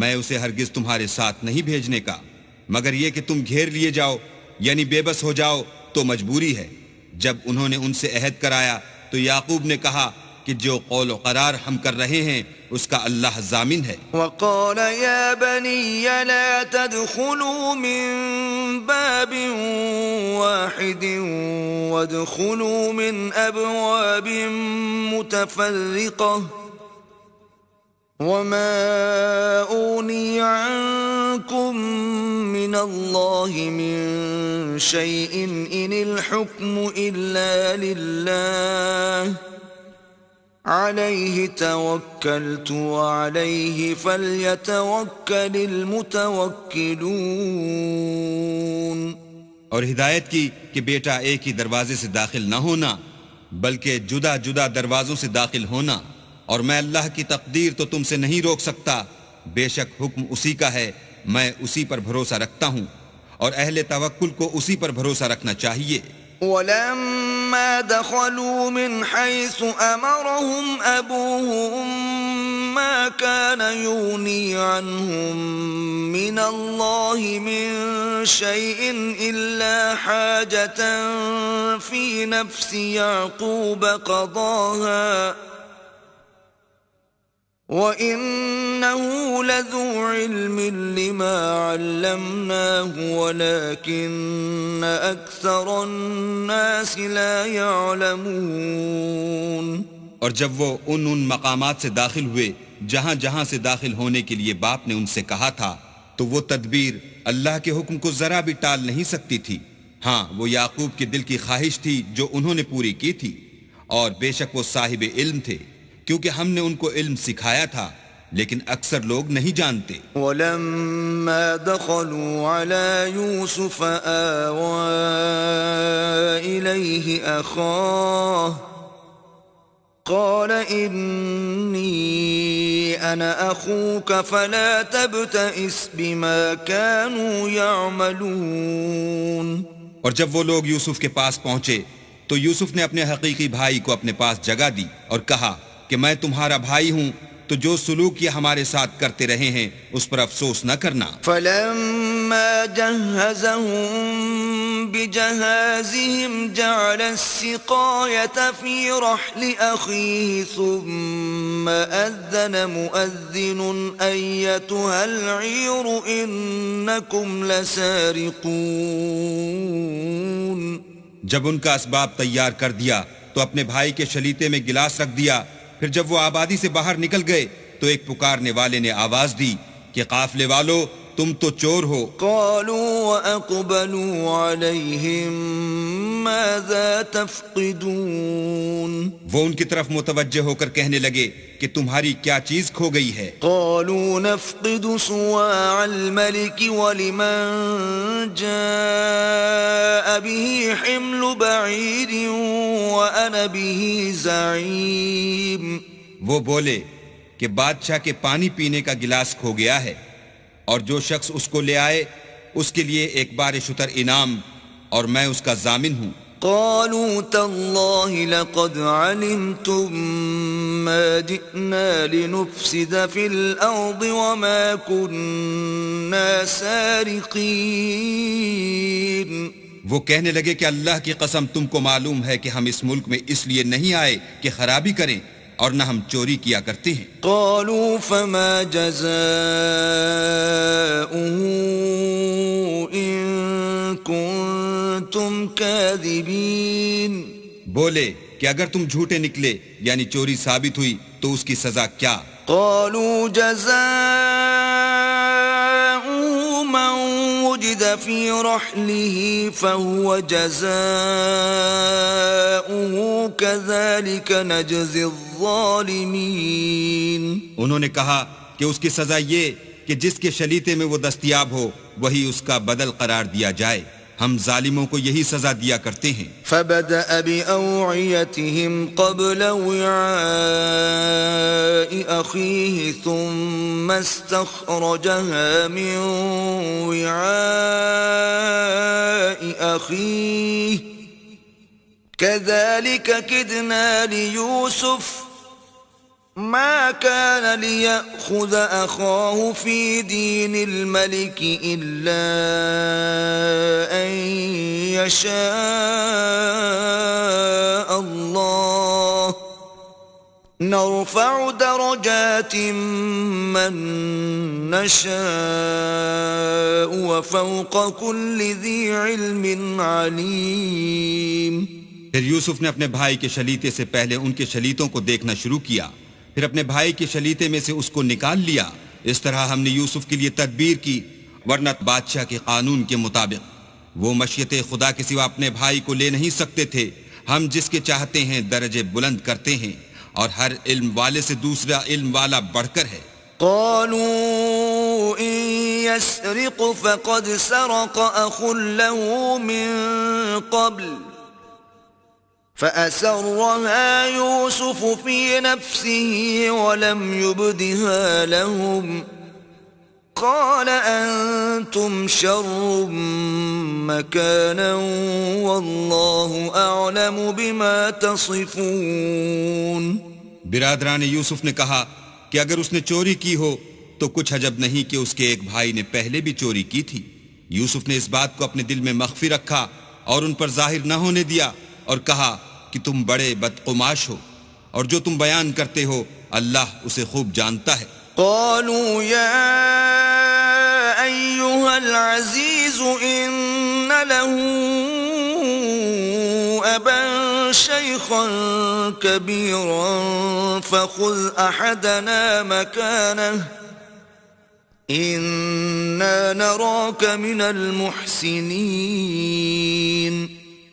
میں اسے ہرگز تمہارے ساتھ نہیں بھیجنے کا، مگر یہ کہ تم گھیر لیے جاؤ یعنی بے بس ہو جاؤ تو مجبوری ہے. جب انہوں نے ان سے عہد کرایا تو یعقوب نے کہا کہ جو قول و قرار ہم کر رہے ہیں اس کا اللہ ضامن ہے. وقال يا بني لا تدخلوا من باب واحد وادخلوا من أبواب متفرقة وما أغني عنكم من الله من شيء إن الحكم إلا لله عليه توكلت وعليه فليتوكل المتوكلون. اور ہدایت کی کہ بیٹا ایک ہی دروازے سے داخل نہ ہونا بلکہ جدا جدا دروازوں سے داخل ہونا، اور میں اللہ کی تقدیر تو تم سے نہیں روک سکتا، بے شک حکم اسی کا ہے، میں اسی پر بھروسہ رکھتا ہوں اور اہل توکل کو اسی پر بھروسہ رکھنا چاہیے. ولما دخلوا من حيث أمرهم أبوهم ما كان يغني عنهم من الله من شيء إلا حاجة في نفس يعقوب قضاها وَإِنَّهُ لَذُو عِلْمٍ لِّمَا عَلَّمْنَاهُ وَلَكِنَّ أَكْثَرَ النَّاسِ لَا يَعْلَمُونَ. اور جب وہ ان مقامات سے داخل ہوئے جہاں جہاں سے داخل ہونے کے لیے باپ نے ان سے کہا تھا تو وہ تدبیر اللہ کے حکم کو ذرا بھی ٹال نہیں سکتی تھی. ہاں وہ یعقوب کے دل کی خواہش تھی جو انہوں نے پوری کی تھی، اور بے شک وہ صاحب علم تھے کیونکہ ہم نے ان کو علم سکھایا تھا، لیکن اکثر لوگ نہیں جانتے. وَلَمَّا دَخَلُوا عَلَى يُوسُفَ آوَى إِلَيْهِ أَخَاهُ قَالَ إِنِّي أَنَا أَخُوكَ فَلَا تَبْتَئِسْ بِمَا كَانُوا يَعْمَلُونَ. اور جب وہ لوگ یوسف کے پاس پہنچے تو یوسف نے اپنے حقیقی بھائی کو اپنے پاس جگہ دی اور کہا کہ میں تمہارا بھائی ہوں، تو جو سلوک یہ ہمارے ساتھ کرتے رہے ہیں اس پر افسوس نہ کرنا. فَلَمَّا جَهَّزَهُم بِجَهَازِهِمْ جَعَلَ السِّقَايَةَ فِي رَحْلِ أَخِيهِ ثُمَّ أَذَّنَ مُؤَذِّنٌ أَيَّتُهَا الْعِيرُ إِنَّكُمْ لَسَارِقُونَ. جب ان کا اسباب تیار کر دیا تو اپنے بھائی کے شلیتے میں گلاس رکھ دیا. پھر جب وہ آبادی سے باہر نکل گئے تو ایک پکارنے والے نے آواز دی کہ قافلے والو تم تو چور ہو. قالوا وأقبلوا عليهم ماذا تفقدون. وہ ان کی طرف متوجہ ہو کر کہنے لگے کہ تمہاری کیا چیز کھو گئی ہے. قالوا نفقد صواع الملك ولمن جاء به حمل بعير وأنا به زعيم. وہ بولے کہ بادشاہ کے پانی پینے کا گلاس کھو گیا ہے اور جو شخص اس کو لے آئے اس کے لیے ایک بار شتر انعام اور میں اس کا ضامن ہوں. قالوا تالله لقد علمتم ما جئنا لنفسد في الأرض وما كنا سارقين. وہ کہنے لگے کہ اللہ کی قسم تم کو معلوم ہے کہ ہم اس ملک میں اس لیے نہیں آئے کہ خرابی کریں اور نہ ہم چوری کیا کرتے ہیں۔ قالوا فما جزاؤه إن كنتم كاذبين، بولے کہ اگر تم جھوٹے نکلے یعنی چوری ثابت ہوئی تو اس کی سزا کیا؟ قالوا جزاؤه من وجد في رحله فهو جزاؤه كذلك نجزي الظالمين۔ انہوں نے کہا کہ اس کی سزا یہ کہ جس کے شلیتے میں وہ دستیاب ہو وہی اس کا بدل قرار دیا جائے، ہم ظالموں کو یہی سزا دیا کرتے ہیں۔ فبدأ بأوعيتهم قبل وعاء أخيه ثم استخرجها من وعاء أخيه كذلك كدنا ليوسف ما كان ليأخذ أخاه في دين الملك إلا أن يشاء الله نرفع درجات من نشاء وفوق كل ذي علم عليم۔ پھر یوسف نے اپنے بھائی کے شلیتے سے پہلے ان کے شلیتوں کو دیکھنا شروع کیا، پھر اپنے بھائی کے شلیتے میں سے اس کو نکال لیا۔ اس طرح ہم نے یوسف کے لیے تدبیر کی، ورنہ بادشاہ کے قانون کے مطابق وہ مشیت خدا کے سوا اپنے بھائی کو لے نہیں سکتے تھے۔ ہم جس کے چاہتے ہیں درجے بلند کرتے ہیں، اور ہر علم والے سے دوسرا علم والا بڑھ کر ہے۔ قالوا إن يسرق فقد سرق أخ له من قبل فأسرها يوسف في نفسه ولم يبدها لهم قال أنتم شر مكانا والله أعلم بما تصفون۔ برادران یوسف نے کہا کہ اگر اس نے چوری کی ہو تو کچھ عجب نہیں کہ اس کے ایک بھائی نے پہلے بھی چوری کی تھی۔ یوسف نے اس بات کو اپنے دل میں مخفی رکھا اور ان پر ظاہر نہ ہونے دیا، اور کہا کہ تم بڑے بدقماش ہو، اور جو تم بیان کرتے ہو اللہ اسے خوب جانتا ہے۔ قالوا يا أيها العزيز إن له أبا شيخا كبيرا فخذ أحدنا مكانه إنا نراك من المحسنين۔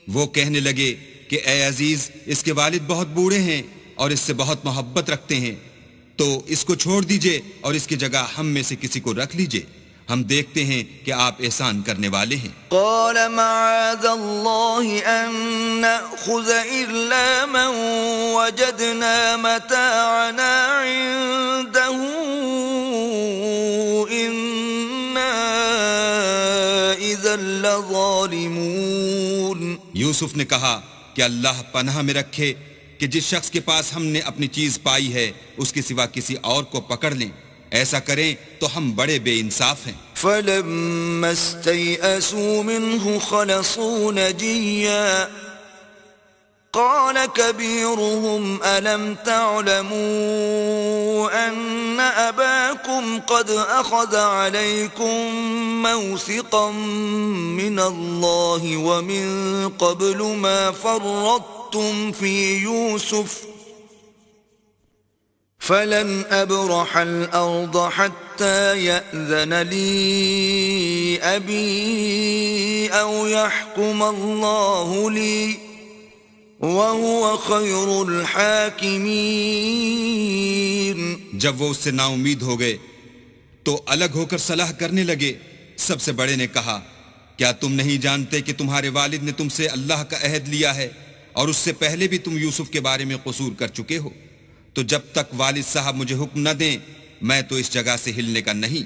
وہ کہنے لگے کہ اے عزیز، اس کے والد بہت بوڑھے ہیں اور اس سے بہت محبت رکھتے ہیں، تو اس کو چھوڑ دیجئے اور اس کی جگہ ہم میں سے کسی کو رکھ لیجئے، ہم دیکھتے ہیں کہ آپ احسان کرنے والے ہیں۔ قال معاذ الله أن نأخذ إلا من وجدنا متاعنا عنده إنا إذا لظالمون۔ یوسف نے کہا کہ اللہ پناہ میں رکھے کہ جس شخص کے پاس ہم نے اپنی چیز پائی ہے اس کے سوا کسی اور کو پکڑ لیں، ایسا کریں تو ہم بڑے بے انصاف ہیں۔ فلما استيئسوا منه خلصوا نجيا قال كبيرهم ألم تعلموا أن أباكم قد أخذ عليكم موثقا من الله ومن قبل ما فرطتم في يوسف فلن أبرح الأرض حتى يأذن لي أبي أو يحكم الله لي وَهُوَ خَيْرُ الْحَاكِمِينَ۔ جب وہ اس سے نا امید ہو گئے تو الگ ہو کر صلاح کرنے لگے۔ سب سے بڑے نے کہا کیا تم نہیں جانتے کہ تمہارے والد نے تم سے اللہ کا عہد لیا ہے اور اس سے پہلے بھی تم یوسف کے بارے میں قصور کر چکے ہو؟ تو جب تک والد صاحب مجھے حکم نہ دیں میں تو اس جگہ سے ہلنے کا نہیں،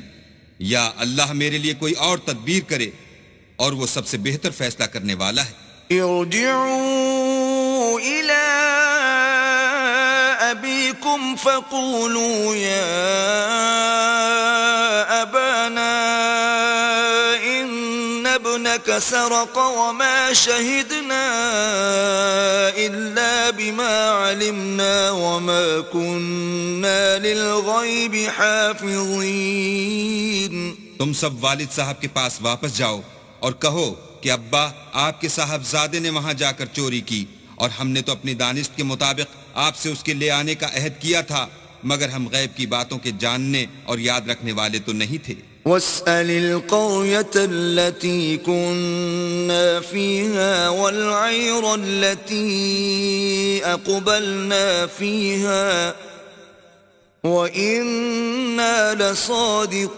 یا اللہ میرے لیے کوئی اور تدبیر کرے، اور وہ سب سے بہتر فیصلہ کرنے والا ہے۔ ارجعوا إلى أبيكم فقولوا يا أبانا إن ابنك سرق وما شهدنا إلا بما علمنا وما كنا للغيب حافظين. تم سب والد صاحب کے پاس واپس جاؤ اور کہو کہ ابا آپ کے صاحبزادے نے وہاں جا کر چوری کی، اور ہم نے تو اپنی دانست کے مطابق آپ سے اس کے لے آنے کا عہد کیا تھا، مگر ہم غیب کی باتوں کے جاننے اور یاد رکھنے والے تو نہیں تھے. واسأل القرية التي كنا فيها والعير التي أقبلنا فيها وإنا لصادقون.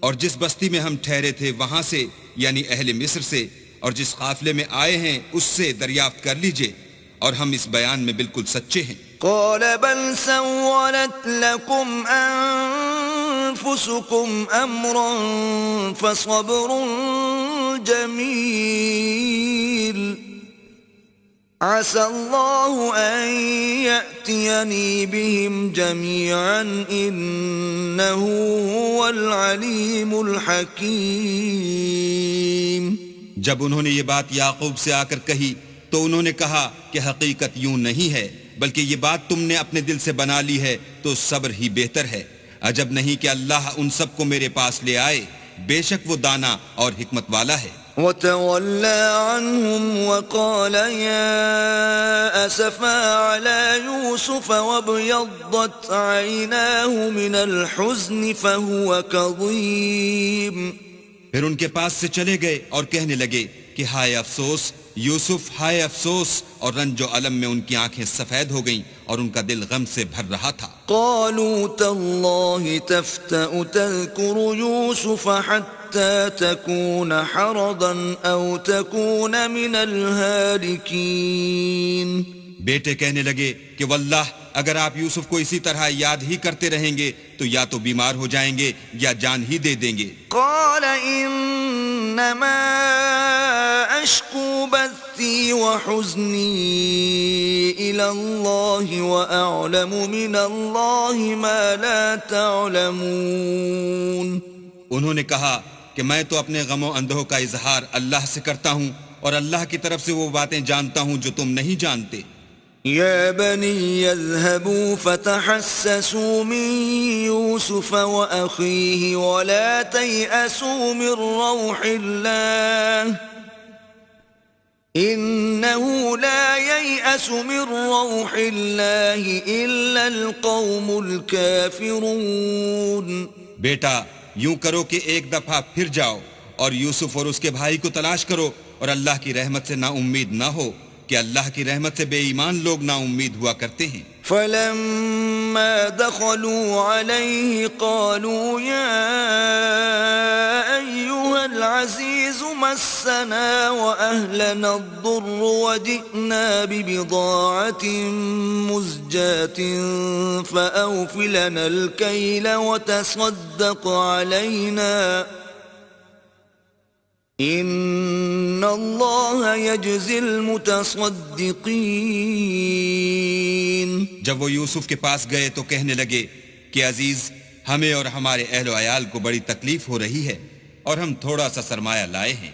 اور جس بستی میں ہم ٹھہرے تھے وہاں سے، یعنی اہل مصر سے، اور جس قافلے میں آئے ہیں اس سے دریافت کر لیجئے، اور ہم اس بیان میں بالکل سچے ہیں. قال بل سولت لكم أنفسكم أمرا فصبر جميل عسى الله أن يأتيني بهم جميعا إنه هو العليم الحكيم. جب انہوں نے یہ بات یعقوب سے آ کر کہی تو انہوں نے کہا کہ حقیقت یوں نہیں ہے، بلکہ یہ بات تم نے اپنے دل سے بنا لی ہے تو صبر ہی بہتر ہے. عجب نہیں کہ اللہ ان سب کو میرے پاس لے آئے، بے شک وہ دانا اور حکمت والا ہے. وتولى عنهم وقال يا أسفا على يوسف وابيضت عيناه من الحزن فهو كظيم. پھر ان کے پاس سے چلے گئے اور کہنے لگے کہ ہائے افسوس یوسف، ہائے افسوس، اور رنج و الم میں ان کی آنکھیں سفید ہو گئیں اور ان کا دل غم سے بھر رہا تھا. قالوا تالله تفتأ تذكر يوسف حتى تكون حرضا أو تكون من الهالكين. بیٹے کہنے لگے کہ واللہ اگر آپ یوسف کو اسی طرح یاد ہی کرتے رہیں گے تو یا تو بیمار ہو جائیں گے یا جان ہی دے دیں گے. قال انما اشکو بثی وحزنی الى اللہ واعلم من اللہ ما لا تعلمون. انہوں نے کہا کہ میں تو اپنے غم و اندوہ کا اظہار اللہ سے کرتا ہوں اور اللہ کی طرف سے وہ باتیں جانتا ہوں جو تم نہیں جانتے. يا بني اذهبوا فتحسسوا من يوسف وأخيه ولا تيأسوا من روح الله إنه لا ييأس من روح الله إلا القوم الكافرون. بیٹا یوں کرو کہ ایک دفعہ پھر جاؤ اور یوسف اور اس کے بھائی کو تلاش کرو، اور اللہ کی رحمت سے نا امید نہ ہو کہ اللہ کی رحمت سے بے ایمان لوگ نا امید ہوا کرتے ہیں. فلما دخلوا عليه قالوا يا أيها العزيز مسنا وأهلنا الضر وجئنا ببضاعة مزجاة فأوف لنا الكيل وتصدق علينا ان اللہ یجزی المتصدقین. جب وہ یوسف کے پاس گئے تو کہنے لگے کہ عزیز، ہمیں اور ہمارے اہل و عیال کو بڑی تکلیف ہو رہی ہے اور ہم تھوڑا سا سرمایہ لائے ہیں،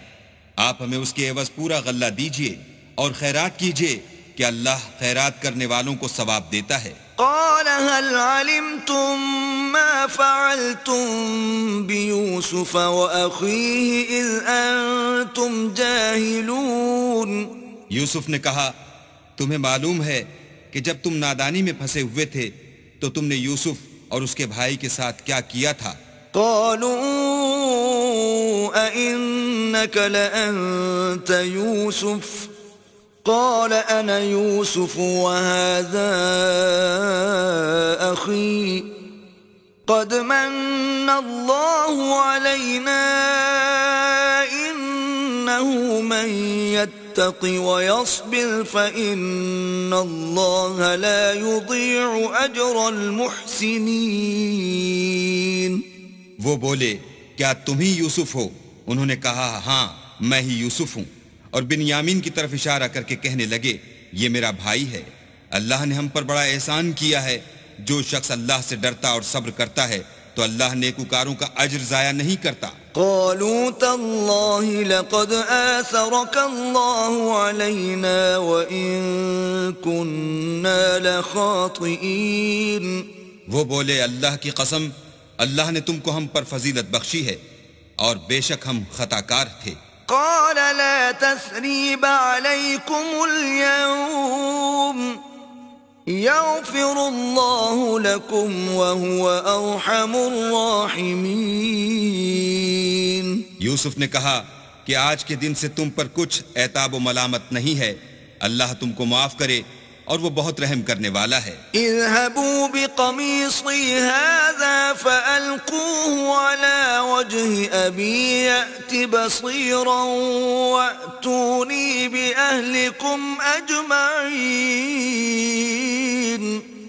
آپ ہمیں اس کے عوض پورا غلہ دیجئے اور خیرات کیجئے کہ اللہ خیرات کرنے والوں کو ثواب دیتا ہے. قال هل علمتم ما فعلتم بيوسف وأخيه إذ أنتم جاهلون. یوسف نے کہا تمہیں معلوم ہے کہ جب تم نادانی میں پھنسے ہوئے تھے تو تم نے یوسف اور اس کے بھائی کے ساتھ کیا کیا تھا. قالوا أئنك لأنت يوسف قال أنا يوسف وهذا أخي قد من الله علينا إنه من يتق ويصبر فإن الله لا يضيع أجر المحسنين. وہ بولے کیا تم ہی یوسف ہو؟ انہوں نے کہا ہاں میں ہی یوسف ہوں، اور بنیامین کی طرف اشارہ کر کے کہنے لگے یہ میرا بھائی ہے، اللہ نے ہم پر بڑا احسان کیا ہے. جو شخص اللہ سے ڈرتا اور صبر کرتا ہے تو اللہ نیکوکاروں کا اجر ضائع نہیں کرتا. قالوا تالله لقد آثرك الله علينا وإن كنا لخاطئين. وہ بولے اللہ کی قسم اللہ نے تم کو ہم پر فضیلت بخشی ہے اور بے شک ہم خطا کار تھے. قال لا تثريب عليكم اليوم يغفر الله لكم وهو أرحم الراحمين. یوسف نے کہا کہ آج کے دن سے تم پر کچھ عتاب و ملامت نہیں ہے، اللہ تم کو معاف کرے اور وہ بہت رحم کرنے والا ہے. اذهبوا بقميصي هذا فألقوه على وجه أبي يأت بصيرا وأتوني بأهلكم أجمعين.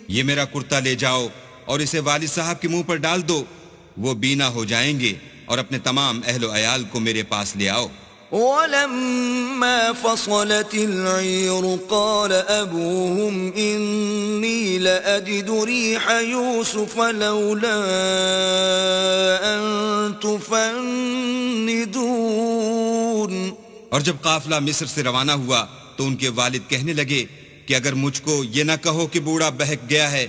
یہ میرا کرتا لے جاؤ اور اسے والد صاحب کے منہ پر ڈال دو، وہ بینا ہو جائیں گے، اور اپنے تمام اہل و عیال کو میرے پاس لے آؤ. ولما فصلت العير قال أبوهم إني لأجد ريح يوسف لولا أن تفندون. اور جب قافلہ مصر سے روانہ ہوا تو ان کے والد کہنے لگے کہ اگر مجھ کو یہ نہ کہو کہ بوڑھا بہک گیا ہے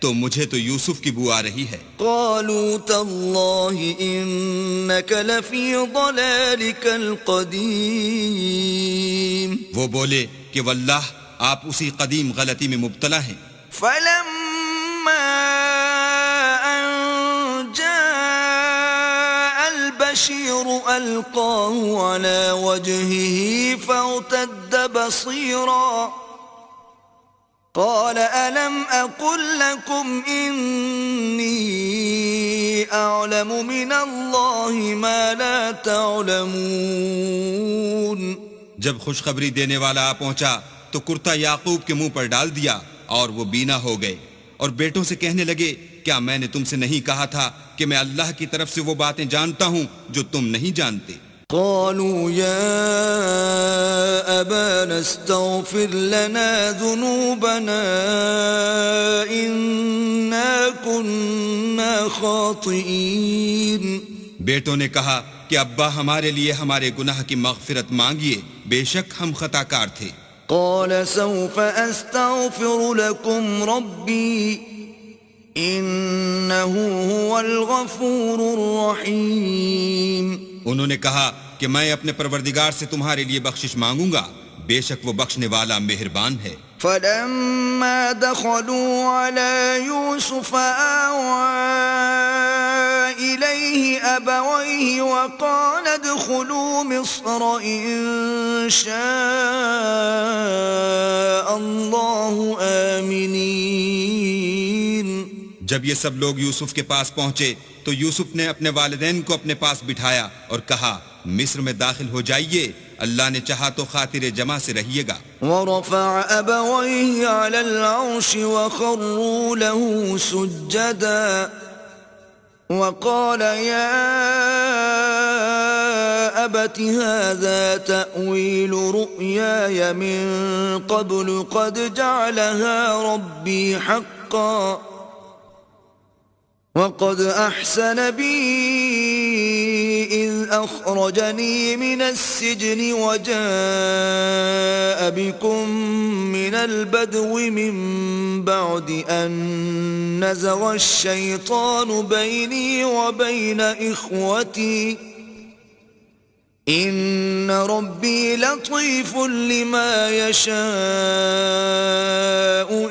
تو مجھے تو یوسف کی بو آ رہی ہے. قالوا تالله إنك لفي ضلالك القديم. وہ بولے کہ واللہ آپ اسی قدیم غلطی میں مبتلا ہیں. فلما أن جاء البشير ألقاه على وجهه فارتد بصيرا قال ألم أقل لكم إني أعلم من الله ما لا تعلمون. جب خوشخبری دینے والا آ پہنچا تو کرتا یعقوب کے منہ پر ڈال دیا اور وہ بینا ہو گئے، اور بیٹوں سے کہنے لگے کیا میں نے تم سے نہیں کہا تھا کہ میں اللہ کی طرف سے وہ باتیں جانتا ہوں جو تم نہیں جانتے. قالوا يا أبانا استغفر لنا ذنوبنا إنا كنا خاطئين. بیٹوں نے کہا کہ ابا ہمارے لیے ہمارے گناہ کی مغفرت مانگیے، بے شک ہم خطا کار تھے. قال سوف أستغفر لكم ربي إنه هو الغفور الرحيم. انہوں نے کہا کہ میں اپنے پروردگار سے تمہارے لیے بخشش مانگوں گا، بے شک وہ بخشنے والا مہربان ہے. فلما دخلوا على يوسف آوى إليه أبويه وقال ادخلوا مصر إن شاء الله آمنين. جب یہ سب لوگ یوسف کے پاس پہنچے تو یوسف نے اپنے والدین کو اپنے پاس بٹھایا اور کہا مصر میں داخل ہو جائیے، اللہ نے چاہا تو خاطر جمع سے رہیے گا. ورفع أبويه على العرش وخروا له سجدا وقال يا أبت هذا تأويل رؤياي من قبل قد جعلها ربي حقا وقد أحسن بي إذ أخرجني من السجن وجاء بكم من البدو من بعد أن نزغ الشيطان بيني وبين إخوتي إن ربي لطيف لما يشاء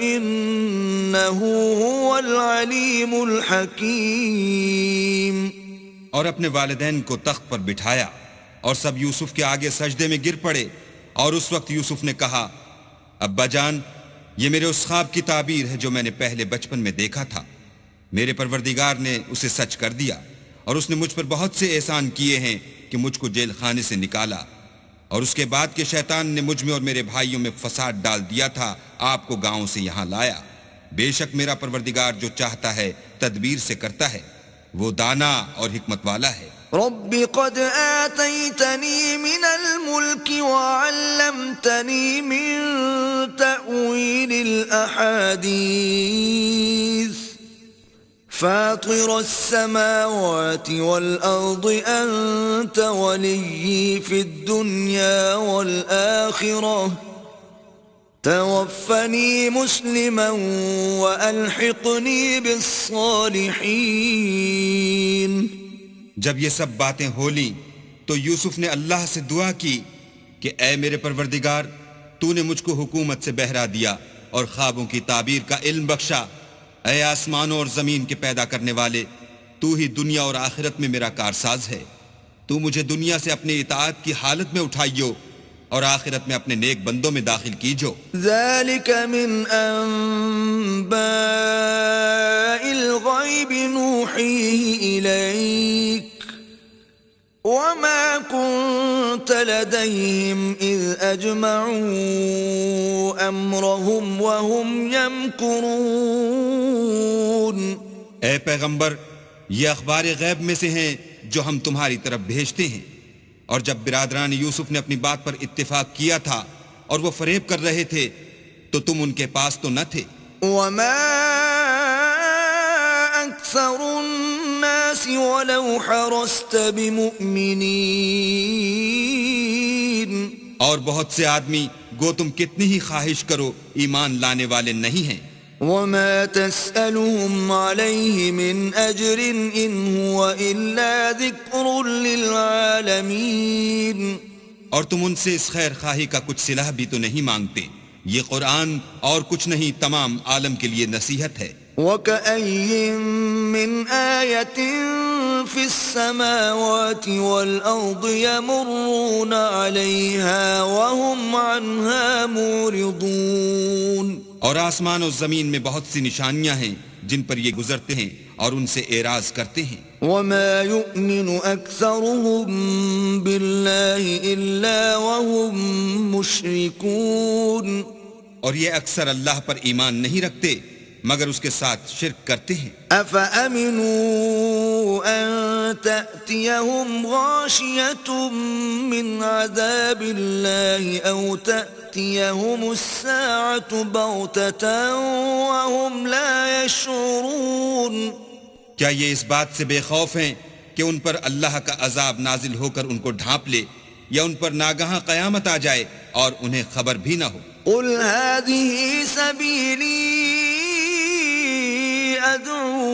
إنه هو العليم الحكيم. اور اپنے والدین کو تخت پر بٹھایا اور سب یوسف کے آگے سجدے میں گر پڑے، اور اس وقت یوسف نے کہا ابا جان یہ میرے اس خواب کی تعبیر ہے جو میں نے پہلے بچپن میں دیکھا تھا. میرے پروردگار نے اسے سچ کر دیا اور اس نے مجھ پر بہت سے احسان کیے ہیں کہ مجھ کو جیل خانے سے نکالا، اور اس کے بعد کہ شیطان نے مجھ میں اور میرے بھائیوں میں فساد ڈال دیا تھا آپ کو گاؤں سے یہاں لایا. بے شک میرا پروردگار جو چاہتا ہے تدبیر سے کرتا ہے، وہ دانا اور حکمت والا ہے. رب قد آتيتني من الملك وعلمتني من تأويل الأحاديث فاطر السماوات والأرض أنت ولي في الدنيا والآخرة توفني مسلما وألحقني بالصالحين. جب یہ سب باتیں ہو لیں تو یوسف نے اللہ سے دعا کی کہ اے میرے پروردگار، تو نے مجھ کو حکومت سے بہرا دیا اور خوابوں کی تعبیر کا علم بخشا. اے آسمانوں اور زمین کے پیدا کرنے والے، تو ہی دنیا اور آخرت میں میرا کارساز ہے. تو مجھے دنیا سے اپنی اطاعت کی حالت میں اٹھائیو اور آخرت میں اپنے نیک بندوں میں داخل کیجو. ذلك من أنباء الغيب نوحيه إليك وما كنت لديهم إذ أجمعوا أمرهم وهم يمكرون. اے پیغمبر، یہ اخبار غیب میں سے ہیں جو ہم تمہاری طرف بھیجتے ہیں. اور جب برادران یوسف نے اپنی بات پر اتفاق کیا تھا اور وہ فریب کر رہے تھے تو تم ان کے پاس تو نہ تھے. وما أكثر الناس ولو حرصت بمؤمنين. اور بہت سے آدمی گو تم کتنی ہی خواہش کرو ایمان لانے والے نہیں ہیں. وما تسألهم عليه من أجر إن هو إلا ذكر للعالمين. اور تم ان سے اس خیر خواہی کا کچھ صلہ بھی تو نہیں مانگتے. یہ قرآن اور کچھ نہیں، تمام عالم کے لیے نصیحت ہے. وَكَأَيٍّ مِّنْ آيَةٍ فِي السَّمَاوَاتِ وَالْأَرْضِ يَمُرُّونَ عَلَيْهَا وَهُمْ عَنْهَا مُعْرِضُونَ. اور آسمان و زمین میں بہت سی نشانیاں ہیں جن پر یہ گزرتے ہیں اور ان سے اعراض کرتے ہیں. وَمَا يُؤْمِنُ أَكْثَرُهُم بِاللَّهِ إِلَّا وَهُم مُشْرِكُونَ. اور یہ اکثر اللہ پر ایمان نہیں رکھتے مگر اس کے ساتھ شرک کرتے ہیں. أَفَأَمِنُوا أَن تَأْتِيَهُمْ غَاشِيَةٌ مِّنْ عَذَابِ اللَّهِ أَوْ تَأْتِيَهُمُ السَّاعَةُ بَغْتَةً وَهُمْ لَا يَشْعُرُونَ. کیا یہ اس بات سے بے خوف ہیں کہ ان پر اللہ کا عذاب نازل ہو کر ان کو ڈھانپ لے یا ان پر ناگہاں قیامت آ جائے اور انہیں خبر بھی نہ ہو؟ قُلْ هَذِهِ سَبِيلِي أَدْعُو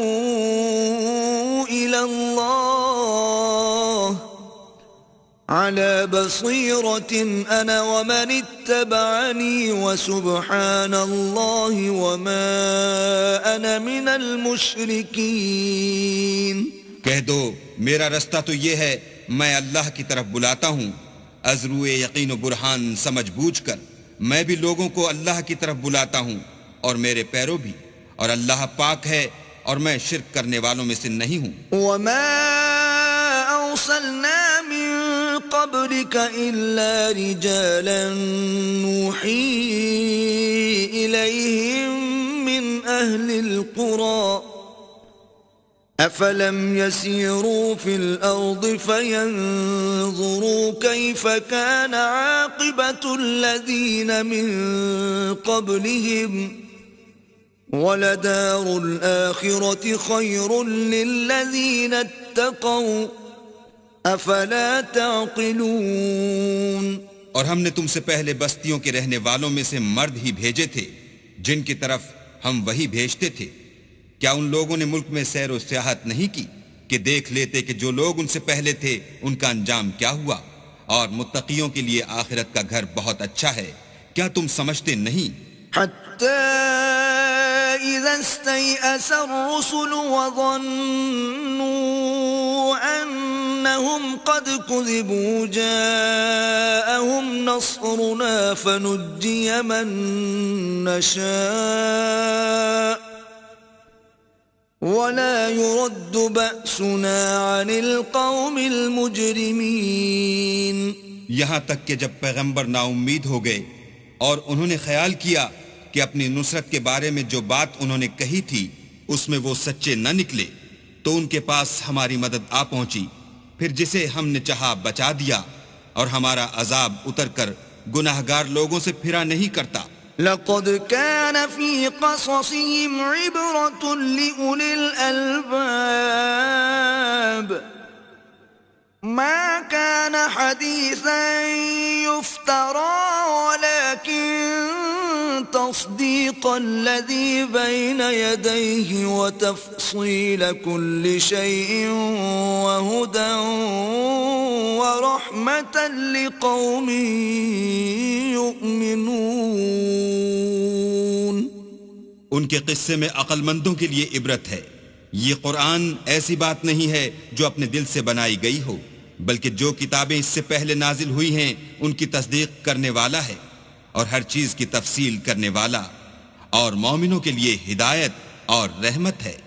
إِلَى اللَّهِ عَلَى بَصِيرَةٍ أَنَا وَمَنِ اتَّبَعَنِي وَسُبْحَانَ اللَّهِ وَمَا أَنَا مِنَ الْمُشْرِكِينَ. کہہ دو میرا رستہ تو یہ ہے، میں اللہ کی طرف بلاتا ہوں از روئے یقین و برہان سمجھ بوجھ کر. میں بھی لوگوں کو اللہ کی طرف بلاتا ہوں اور میرے پیرو بھی، اور اللہ پاک ہے اور میں شرک کرنے والوں میں سے نہیں ہوں. وَمَا أَرْسَلْنَا مِن قَبْلِكَ إِلَّا رِجَالًا نُوحِي إِلَيْهِم مِّنْ أَهْلِ الْقُرَى أَفَلَمْ يَسِيرُوا فِي الْأَرْضِ فَيَنظُرُوا كَيْفَ كَانَ عَاقِبَةُ الَّذِينَ مِن قَبْلِهِمْ وَلَدَارُ الْآخِرَةِ خَيْرٌ لِّلَّذِينَ اتَّقَوْا أَفَلَا تَعْقِلُونَ. اور ہم نے تم سے پہلے بستیوں کے رہنے والوں میں سے مرد ہی بھیجے تھے جن کی طرف ہم وہی بھیجتے تھے. کیا ان لوگوں نے ملک میں سیر و سیاحت نہیں کی کہ دیکھ لیتے کہ جو لوگ ان سے پہلے تھے ان کا انجام کیا ہوا؟ اور متقیوں کے لیے آخرت کا گھر بہت اچھا ہے. کیا تم سمجھتے نہیں؟ حتى إذا استيأس الرسل وظنوا أنهم قد كذبوا جاءهم نصرنا فنجي من نشاء ولا يرد بأسنا عن القوم المجرمين. یہاں تک کہ جب پیغمبر نا امید ہو گئے اور انہوں نے خیال کیا کہ اپنی نصرت کے بارے میں جو بات انہوں نے کہی تھی اس میں وہ سچے نہ نکلے تو ان کے پاس ہماری مدد آ پہنچی، پھر جسے ہم نے چاہا بچا دیا، اور ہمارا عذاب اتر کر گناہگار لوگوں سے پھرا نہیں کرتا. لقد كان في قصصهم عبرة لأولي الألباب ما كان حديثا يفترى ولكن تصديق الذي بين يديه وتفصيل كل شيء وهدى ورحمة لقوم يؤمنون. ان کے قصے میں عقل مندوں کے لیے عبرت ہے. یہ قرآن ایسی بات نہیں ہے جو اپنے دل سے بنائی گئی ہو، بلکہ جو کتابیں اس سے پہلے نازل ہوئی ہیں ان کی تصدیق کرنے والا ہے اور ہر چیز کی تفصیل کرنے والا، اور مومنوں کے لیے ہدایت اور رحمت ہے.